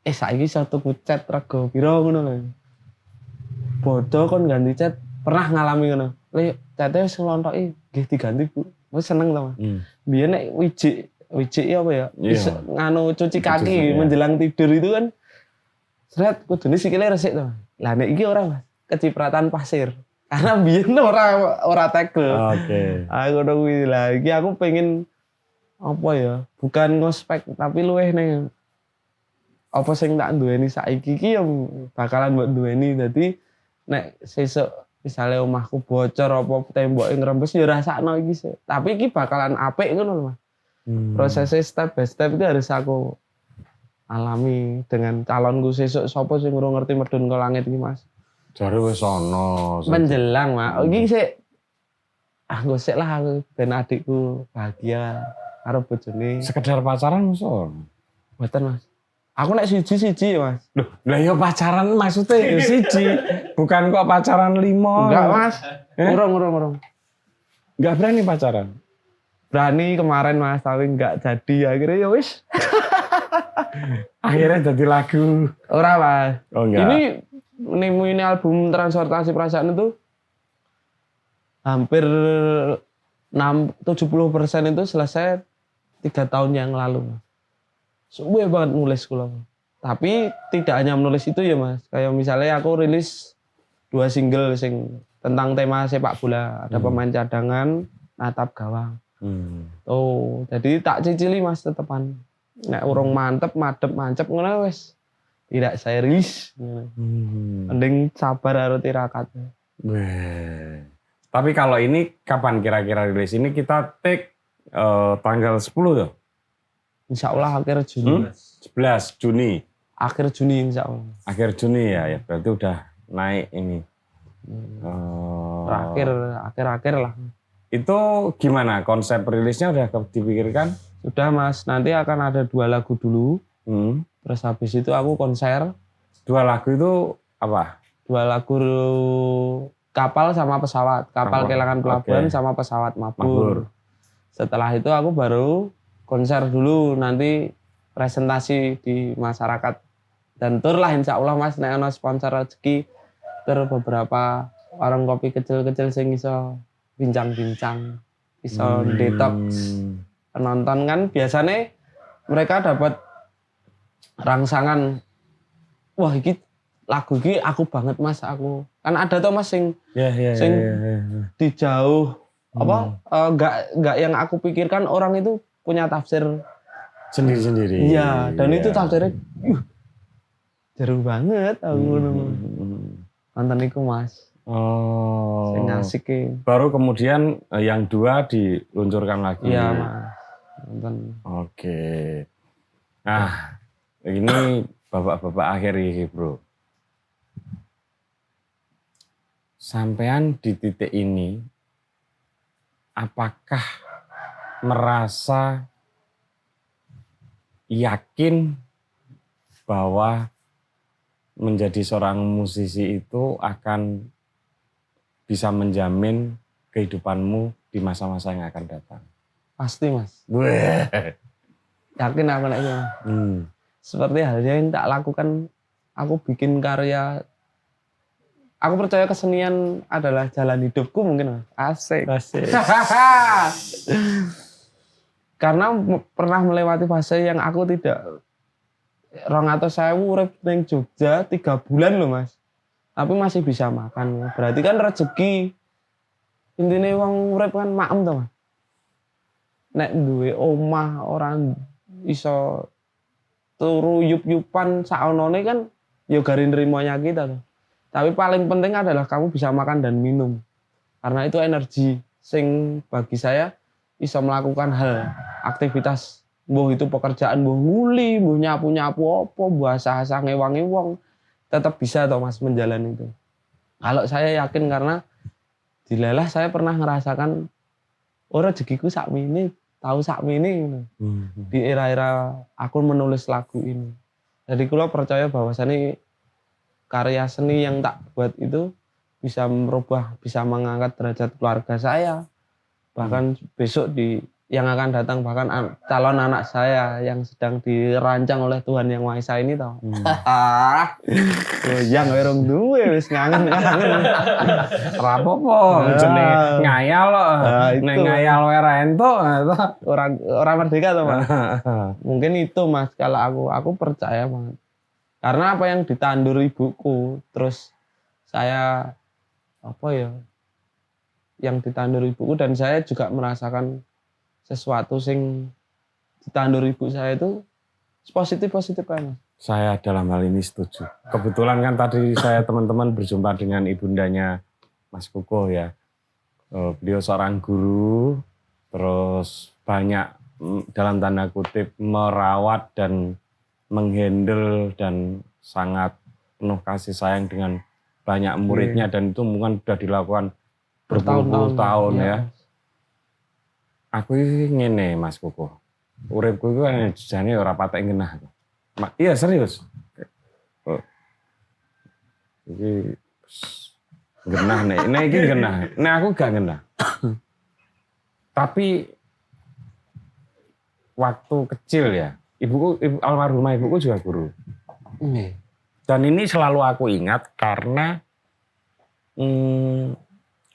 saiki satu cat rego piro ngono lho. Bodho kon ganti cat pernah ngalami ngono. Le cate wis nglontoki nggih diganti Bu. Wis seneng to Mas. Biyen nek wijik apa ya? Nganu cuci kaki menjelang tidur itu kan seret kudune sikile resik to. Lah nek iki ora Mas, kecipratan pasir. Karena biyen ora tackle. Oke. Aku udah lah iki aku pengen apa ya? Bukan ngospek tapi luweh ning apa sing tak duweni saiki iki yang bakalan mbok duweni. Dadi nek sesuk misale omahku bocor apa temboke ngrembes ya rasakno iki sih. Tapi iki bakalan apik ngono lho, Mas. Prosesnya step by step itu harus aku alami dengan calonku sesuk sapa sing urung ngerti medun ke langit iki, Mas. Jare wis ana. Menjelang, Mas. Iki sik sik lah aku ben adikku bahagia karo bojone. Sekedar pacaran so. Mboten, Mas. Aku nek siji-siji ya, Mas. Loh, lah ya pacaran maksudnya ya siji. Bukan kok pacaran 5. Enggak, Mas. Urung. Enggak berani pacaran. Berani kemarin, Mas, tapi enggak jadi. Akhirnya ya wis. Akhirnya jadi lagu. Ora, Mas. Oh enggak. Ini album Transportasi Perasaan itu hampir 70% itu selesai 3 tahun yang lalu, Mas. Suwe banget nulis kula. Tapi tidak hanya menulis itu ya, Mas. Kayak misalnya aku rilis 2 single sing tentang tema sepak bola. Ada pemain cadangan, natap gawang. Oh, jadi tak cicili, Mas, tetepan. Nek urung mantep, madep, mancep ngono wis. Tidak saya rilis. Mending sabar karo tirakat. Weh. Tapi kalau ini kapan kira-kira rilis? Ini kita take tanggal 10 tuh. Insya Allah akhir Juni. 11 Juni. Akhir Juni insya Allah. Akhir Juni ya berarti udah naik ini. Akhir lah. Itu gimana konsep rilisnya udah dipikirkan? Sudah, Mas, nanti akan ada 2 lagu dulu. Terus habis itu aku konser. 2 lagu itu apa? 2 lagu kapal sama pesawat. Kapal kehilangan pelabuhan sama pesawat mabur. Setelah itu aku baru konser dulu, nanti presentasi di masyarakat dan tur lah insya Allah, Mas, nek ana sponsor rezeki tur beberapa warung kopi kecil-kecil sing iso bincang-bincang, iso detox penonton kan biasanya mereka dapat rangsangan, wah iki lagu iki aku banget, Mas, aku kan ada tuh, Mas, sing di jauh enggak yang aku pikirkan orang itu punya tafsir sendiri-sendiri. Iya, dan itu tafsirnya jeru banget aku nonton iku, Mas. Oh. Sing asik e. Baru kemudian yang 2 diluncurkan lagi. Iya, Mas. Nonton. Oke. Nah, ini bapak-bapak akhir ini, Bro. Sampean di titik ini apakah merasa yakin bahwa menjadi seorang musisi itu akan bisa menjamin kehidupanmu di masa-masa yang akan datang? Pasti, Mas. Weh. Yakin aku nek itu. Seperti halnya yang tak lakukan, aku bikin karya. Aku percaya kesenian adalah jalan hidupku mungkin, Mas. Asik. Karena pernah melewati fase yang aku tidak 200.000 urip ning Jogja 3 bulan loh, Mas. Tapi masih bisa makan. Berarti kan rezeki. Intine wong urip kan maem to, Mas. Nek duwe omah orang iso turu yup-yupan saonone kan ya gari nrimonya kita tuh. Tapi paling penting adalah kamu bisa makan dan minum. Karena itu energi sing bagi saya bisa melakukan hal aktivitas, mbuh itu pekerjaan, mbuh nguli, mbuh nyapu-nyapu apa, mbuh asah-asah ngewangi wong, tetap bisa toh, Mas, menjalani itu. Kalau saya yakin karena dilalah saya pernah ngerasakan rezekiku sakmene, tahu sakmene di era-era aku menulis lagu ini. Jadi kula percaya bahwasannya karya seni yang tak buat itu bisa merubah, bisa mengangkat derajat keluarga saya. Bahkan besok yang akan datang, bahkan calon anak saya yang sedang dirancang oleh Tuhan Yang Maha Esa ini tau. Yang orang duwe wis ngangen. Rapopo jenenge ngayal loh. Nek ngayal ora entuk orang merdeka tuh, Mas. Mungkin itu, Mas, kalau aku percaya banget. Karena apa yang ditandur ibuku, terus saya yang ditandur ibuku dan saya juga merasakan sesuatu sing ditandur ibu saya itu positif kan. Saya dalam hal ini setuju. Kebetulan kan tadi saya teman-teman berjumpa dengan ibundanya Mas Kuko ya. Beliau seorang guru, terus banyak dalam tanda kutip merawat dan menghandle dan sangat penuh kasih sayang dengan banyak muridnya dan itu mungkin sudah dilakukan berpuluh-puluh tahun ya. Aku ini ngene Mas Kuko. Uripku itu kan jane ora patek genah. Iya serius. Iki genah nih. Nah iki genah. Nah aku gak genah. Tapi waktu kecil ya, almarhumah ibuku juga guru. Dan ini selalu aku ingat karena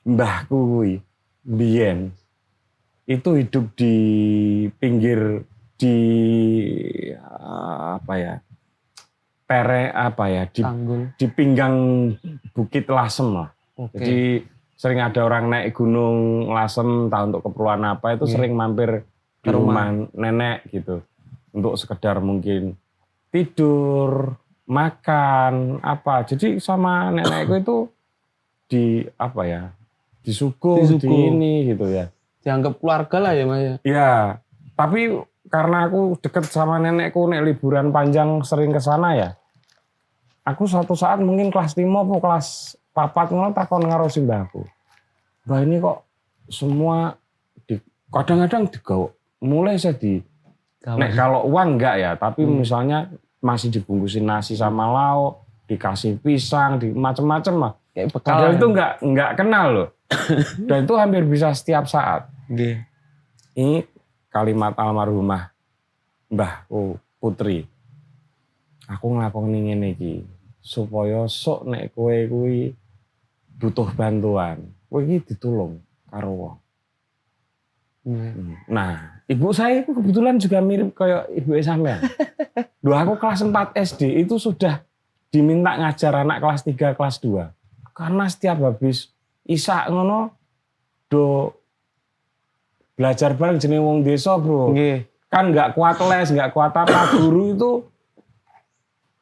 mbahku kuwi biyen itu hidup di pinggir di di pinggang Bukit Lasem lah. Jadi sering ada orang naik gunung Lasem entah untuk keperluan apa itu sering mampir di rumah nenek gitu untuk sekedar mungkin tidur, makan apa. Jadi sama nenekku itu disuguh di ini gitu ya. Dianggap keluarga lah ya Mas ya. Iya, tapi karena aku deket sama nenekku nek liburan panjang sering ke sana ya. Aku suatu saat mungkin kelas 5 atau kelas 4 ngono takon karo simbahku. Mbah ini kok semua kadang-kadang digawa. Mulai saya nek kalau uang enggak ya, tapi misalnya masih dibungkusin nasi sama lauk, dikasih pisang, macam-macam lah. Padahal itu enggak kenal loh. Dan itu hampir bisa setiap saat. Ini kalimat almarhumah mbahku Putri. Aku nglakoni ngene iki supaya sok nek kowe kuwi butuh bantuan, kowe iki ditulung karo wong. Nah, ibu saya itu kebetulan juga mirip kayak ibu sampean. Duh, aku kelas 4 SD itu sudah diminta ngajar anak kelas 3, kelas 2. Karena setiap habis Isa ngono do belajar bareng jenenge wong desa, Bro. Kan enggak kuat les, enggak kuat apa, guru itu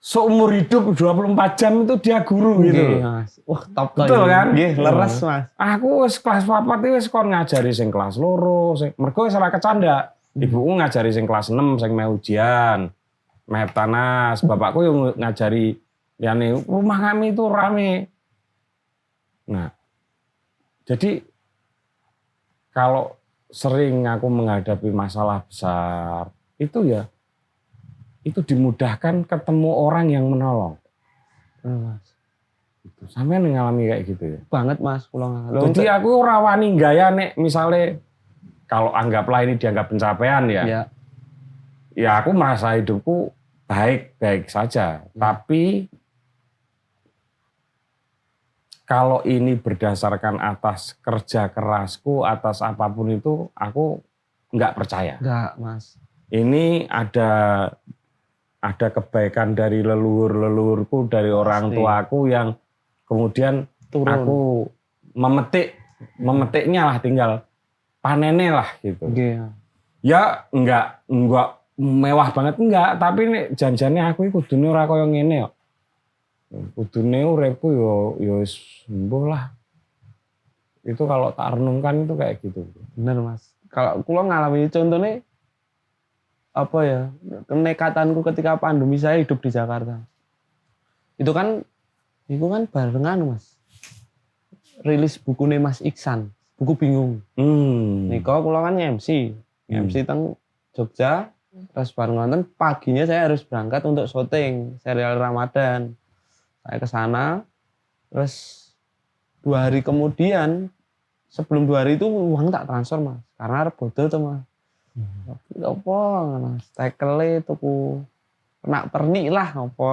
seumur hidup 24 jam itu dia guru gitu. Wah, top betul kan? Nggih, leres Mas. Aku wis kelas 4 wis kon ngajari sing kelas 2, mergo wis ora kecanda. Ibuku ngajari sing kelas 6 sing meh ujian, meh tanas, bapakku yang ngajari liyane rumah kami itu rame. Nah, jadi kalau sering aku menghadapi masalah besar, itu ya itu dimudahkan ketemu orang yang menolong. Mas. Gitu. Sampeyan ngalami kayak gitu ya? Banget Mas, kula ngalami. Jadi aku ora wani gaya nek misale kalau anggaplah ini dianggap pencapaian ya. Ya aku merasa hidupku baik-baik saja. Tapi kalau ini berdasarkan atas kerja kerasku, atas apapun itu, aku nggak percaya. Nggak, Mas. Ini ada kebaikan dari leluhur-leluhurku, dari orang tuaku yang kemudian turun. Aku memetiknya lah, tinggal panennya lah gitu. Ya enggak mewah banget enggak, tapi nek janjane aku iki kudune ora kaya ngene kok. Kudune uripku yo wis sembuh lah. Itu kalau tak renungkan itu kayak gitu. Bener Mas. Kalau kula ngalami contohnya apa ya, kenekatanku ketika pandemi saya hidup di Jakarta. Itu kan barengan Mas. Rilis bukunya Mas Iksan, buku bingung. Niko kula kan MC teng Jogja, terus bareng nonton paginya saya harus berangkat untuk syuting serial Ramadan. Saya ke sana, terus 2 hari kemudian, sebelum 2 hari itu uang tak transfer Mas, karena ada bodol tuh Mas. Apa Mas, tekele tuku kena pernik lah, apa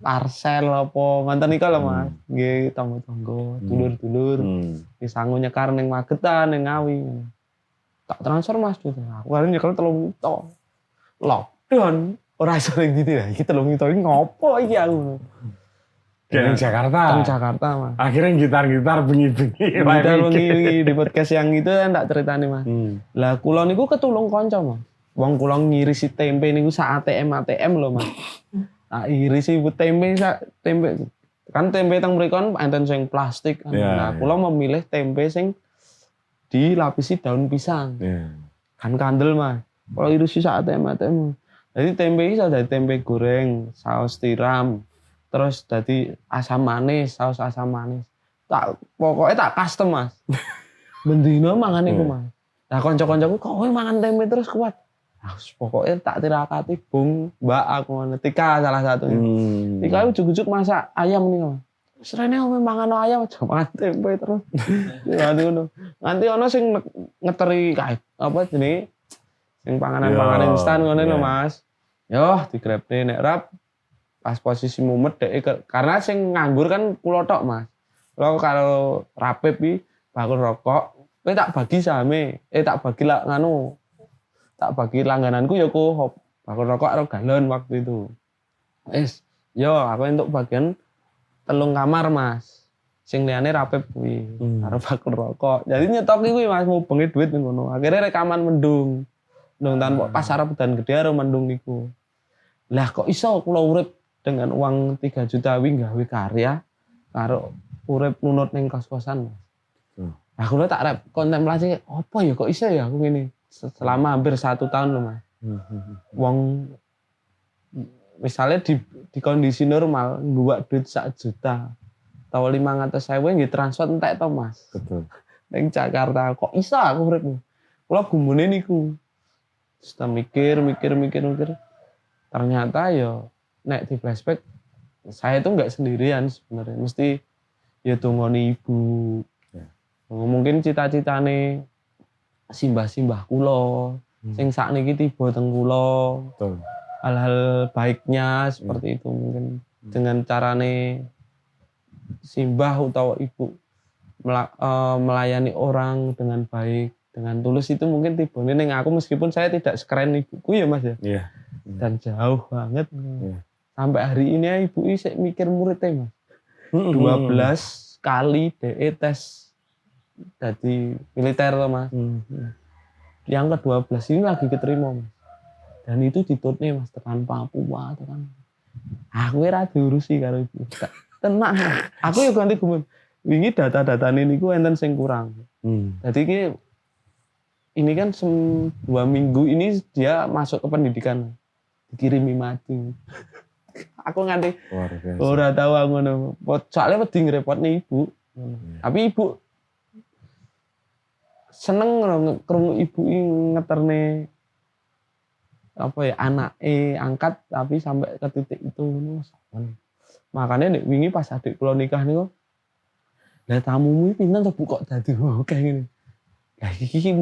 parcel apa ngonten nika lho Mas. Nggih, tangga-tangga, dulur-dulur. Disangu nyekar ning Magetan, ning Ngawi. Tak transfer Mas gitu. Aku kali nyekel 3 juta. Lockdown ora iso ning gitu ya. Iki 3 juta iki ngopo iki aku. Di Jakarta. Di Jakarta Mas. Akhirnya gitar-gitar bengi-bengi. Gitar bengi di podcast yang itu kan tak ceritani Mas. Lah kula niku ketulung kanca Mas. Wong kula ngirisi tempe niku sak ATM lho, Mas. Tak irisi tempe tempe kan tempe teng mriku kan enten sing plastik. Iya, Nah, iya. kula memilih tempe sing dilapisi daun pisang. Iya. Kan kandel, Mas. Kalau irisi sak ATM. Jadi tempe iso dadi tempe goreng, saus tiram, terus dadi asam manis, saus asam manis. Pokoknya tak custom, Mas. Bendino mangan iku, Mas. Lah kanca-kancaku kok kowe mangan tempe terus kuat. Ah, pokoknya tak tirakati bung, Mbak aku ngono. Tika salah satunya. Tika ujuk-ujuk masak ayam nih, Mas. Serene ome mangan ayam aja mangan tempe terus. Nganti ngono. Nganti ono sing ngeteri kae apa jenenge sing panganan-panganan instan ngono lho, Mas. Yo digrepne nek rap pas posisi mumet dek karena sing nganggur kan kula tok, Mas. Kula karo Rapip iki bakul rokok, kowe tak bagi sahame. Tak bagi lah nganu. Tak bagi langgananku ya ku bakul rokok karo galon waktu itu. Yo aku entuk bagian 3 kamar, Mas. Sing liyane Rapip kuwi karo bakul rokok. Jadi nyetok kuwi Mas ngubengi duit ning ngono. Akhirnya rekaman mendung. Mendung tanpa pas arep dan gede karo mendung niku. Lah kok iso kula urip dengan uang 3 juta wi gawe karya karo urip nunut ning kos-kosan. Nah, kula tak rep kontemplasi apa ya kok iso ya aku ngene. Selama hampir 1 tahun lho, Mas. Wong misalnya di kondisi normal buat duit 1 juta atau 500.000 nggih transfer entek to, Mas. Betul. Ning Jakarta kok iso aku urip. Kula gumune niku. Terus mikir. Ternyata ya nek di flashback saya itu enggak sendirian sebenarnya. Mesti ya tungoni ibu. Ya. Mungkin cita-citane simbah-simbah kula sing sakniki tiba teng kula. Betul. Hal-hal baiknya seperti itu mungkin dengan carane simbah atau ibu melayani orang dengan baik, dengan tulus itu mungkin tibone ning aku meskipun saya tidak sekeren ibuku ya, Mas ya. Iya. Dan jauh banget. Iya. Sampai hari ini ibu isih mikir muridnya, Mas. 12 kali DE tes jadi militer loh, Mas. Yang ke-12 ini lagi keterima, Mas. Dan itu ditutne, Mas, tekan Papua, tekan. Aku ora diurusi karo ibu. Tenang. Aku ya ganti gumun. Wingi data-data niku enten sing kurang. Jadi ini kan 2 minggu ini dia masuk ke pendidikan. Dikirimi mati. Aku nganti ora tahu aku ngono. Soalnya wedi ngrepotne ibu. Tapi ibu seneng krungu ibu ngeterne apa ya anake angkat tapi sampai ke titik itu ngono. Makanya nek wingi pas adik kula nikah niku lah tamumu pinten to Bu kok dadi kayak ngene. Lah iki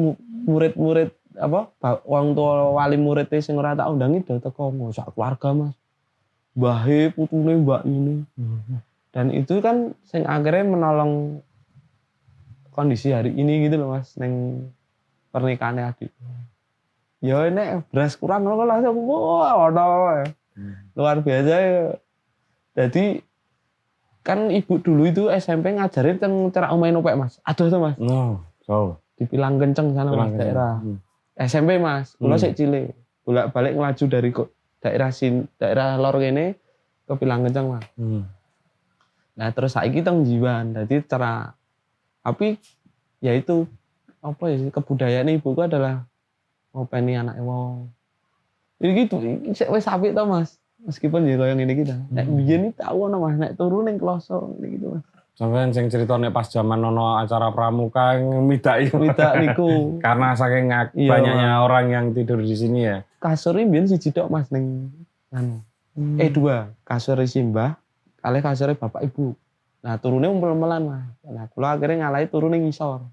murid-murid apa wong tua wali murid sing ora tak undangi do teko sak keluarga, Mas. Mbahe putune mbak ini. Dan itu kan sing akhirnya menolong kondisi hari ini gitu loh, Mas, neng pernikahannya adik. Ya ini beras kurang loh langsung wah luar biasa ya. Jadi kan ibu dulu itu SMP ngajarin tentang cara main opek, Mas. Aduh tuh, Mas. Dipilang kenceng sana, Mas, daerah. SMP, Mas. Kula sik cilik. Bolak-balik ngelaju dari daerah lor kene ke Pilang Kenceng, Mas. Nah, terus saiki teng Jiwan. Jadi cara tapi ya itu apa ya kebudayaan ibuku adalah ngopeni anake wong. Iki wis apik to, Mas. Meskipun ya koyo ngene iki ta. Nek biyen iki tau ono, Mas, nek turu ning kloso ngene gitu, Mas. Sampeyan sing critane pas zaman ono acara pramuka midaki niku. Karena saking banyaknya orang yang tidur di sini ya. Kasur iki biyen siji tok, Mas, ning anu. 2 kasur simbah kalih kasure bapak ibu. Nah, turune umpel-umpelan, Mas. Nah, kula akhirnya ngalahi turu ning ngisor.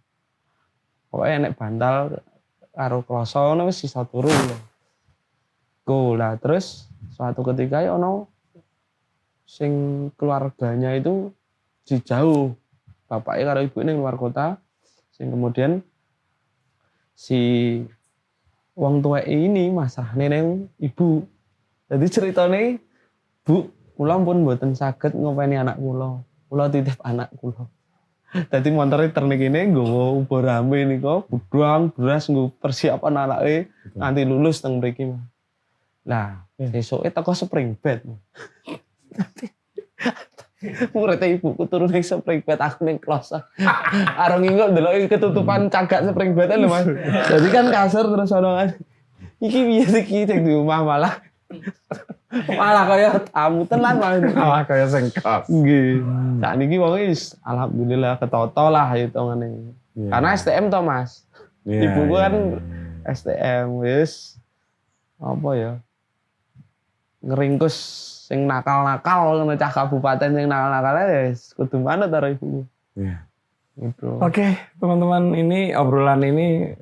Pokoke nek bantal karo kloso ngono wis iso turu. Lah terus suatu ketika ya ono sing keluarganya itu jauh. Bapaknya karo ibu ini luar kota. Sing kemudian si wong tua ini masalah neneng ibu. Jadi ceritanya, Bu, kula pun mboten saged ngopeni anak kula. Kula titip anak kula. Dadi montore ternik ini nggawa ubo rame niku, budang, beras nggo persiapan anake. Nanti lulus teng mriki Mas. Lah, esuke teko spring bed. Murid ibuku turun ning spring bed, aku ning kelas. Areng ingo ndelok ketutupan cagak spring bed lho Mas. Jadi kan kasur terus ono kan. Iki piye iki cek di omah malah kaya tamu tenan malah kaya sing kos. nggih. Sakniki wong wis alhamdulillah ketata lah hitungane. Iya. Karena STM to Mas. Iya, Ibuku iya, kan iya. STM wis apa ya? Ngeringkus sing nakal-nakal ngono cah kabupaten sing nakal-nakal ya wis kudu manut karo ibuku. Iya. Gitu. Oke, teman-teman, ini obrolan ini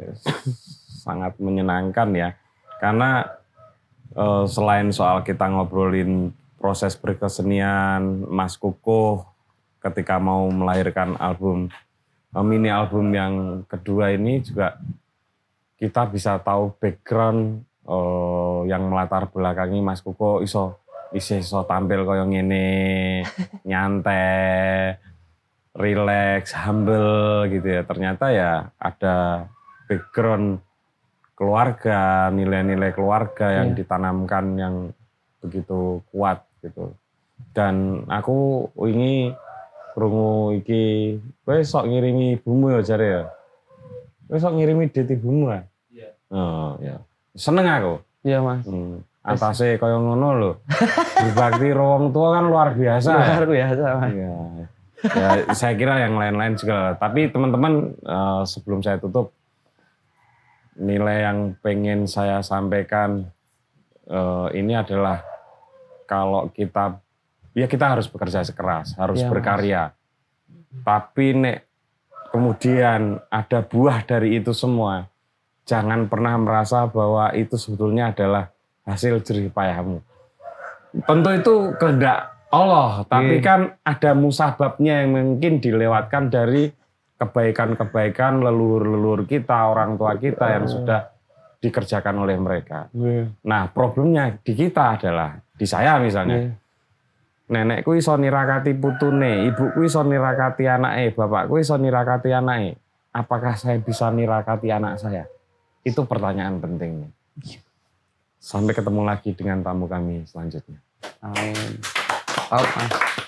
sangat menyenangkan ya. Karena selain soal kita ngobrolin proses berkesenian Mas Kukuh ketika mau melahirkan album, mini album yang kedua ini juga kita bisa tahu background yang melatar belakangi Mas Kukuh iso tampil kaya ngene, nyantai, relax, humble gitu ya. Ternyata ya ada background keluarga, nilai-nilai keluarga yang ditanamkan yang begitu kuat gitu. Dan aku ini krungu iki, kowe sok ngirimi ibumu ya jare ya. Kowe sok ngirimi det ibumu ya? Iya. Oh, ya. Seneng aku. Iya, Mas. Atase kaya ngono lho. Berbakti wong tua kan luar biasa. Luar biasa, Mas. Iya. Ya, saya kira yang lain-lain juga. Tapi teman-teman, sebelum saya tutup, nilai yang pengen saya sampaikan ini adalah kalau kita harus bekerja keras, harus berkarya. Tapi nek kemudian ada buah dari itu semua, jangan pernah merasa bahwa itu sebetulnya adalah hasil jerih payahmu. Tentu itu kehendak Allah, tapi kan ada musababnya yang mungkin dilewatkan dari kebaikan-kebaikan leluhur-leluhur kita, orang tua kita yang sudah dikerjakan oleh mereka. Nah, problemnya di kita adalah, di saya misalnya, nenekku iso nirakati putune, ibuku iso nirakati anake, bapakku iso nirakati anake. Apakah saya bisa nirakati anak saya? Itu pertanyaan pentingnya. Sampai ketemu lagi dengan tamu kami selanjutnya. Amin. Mas.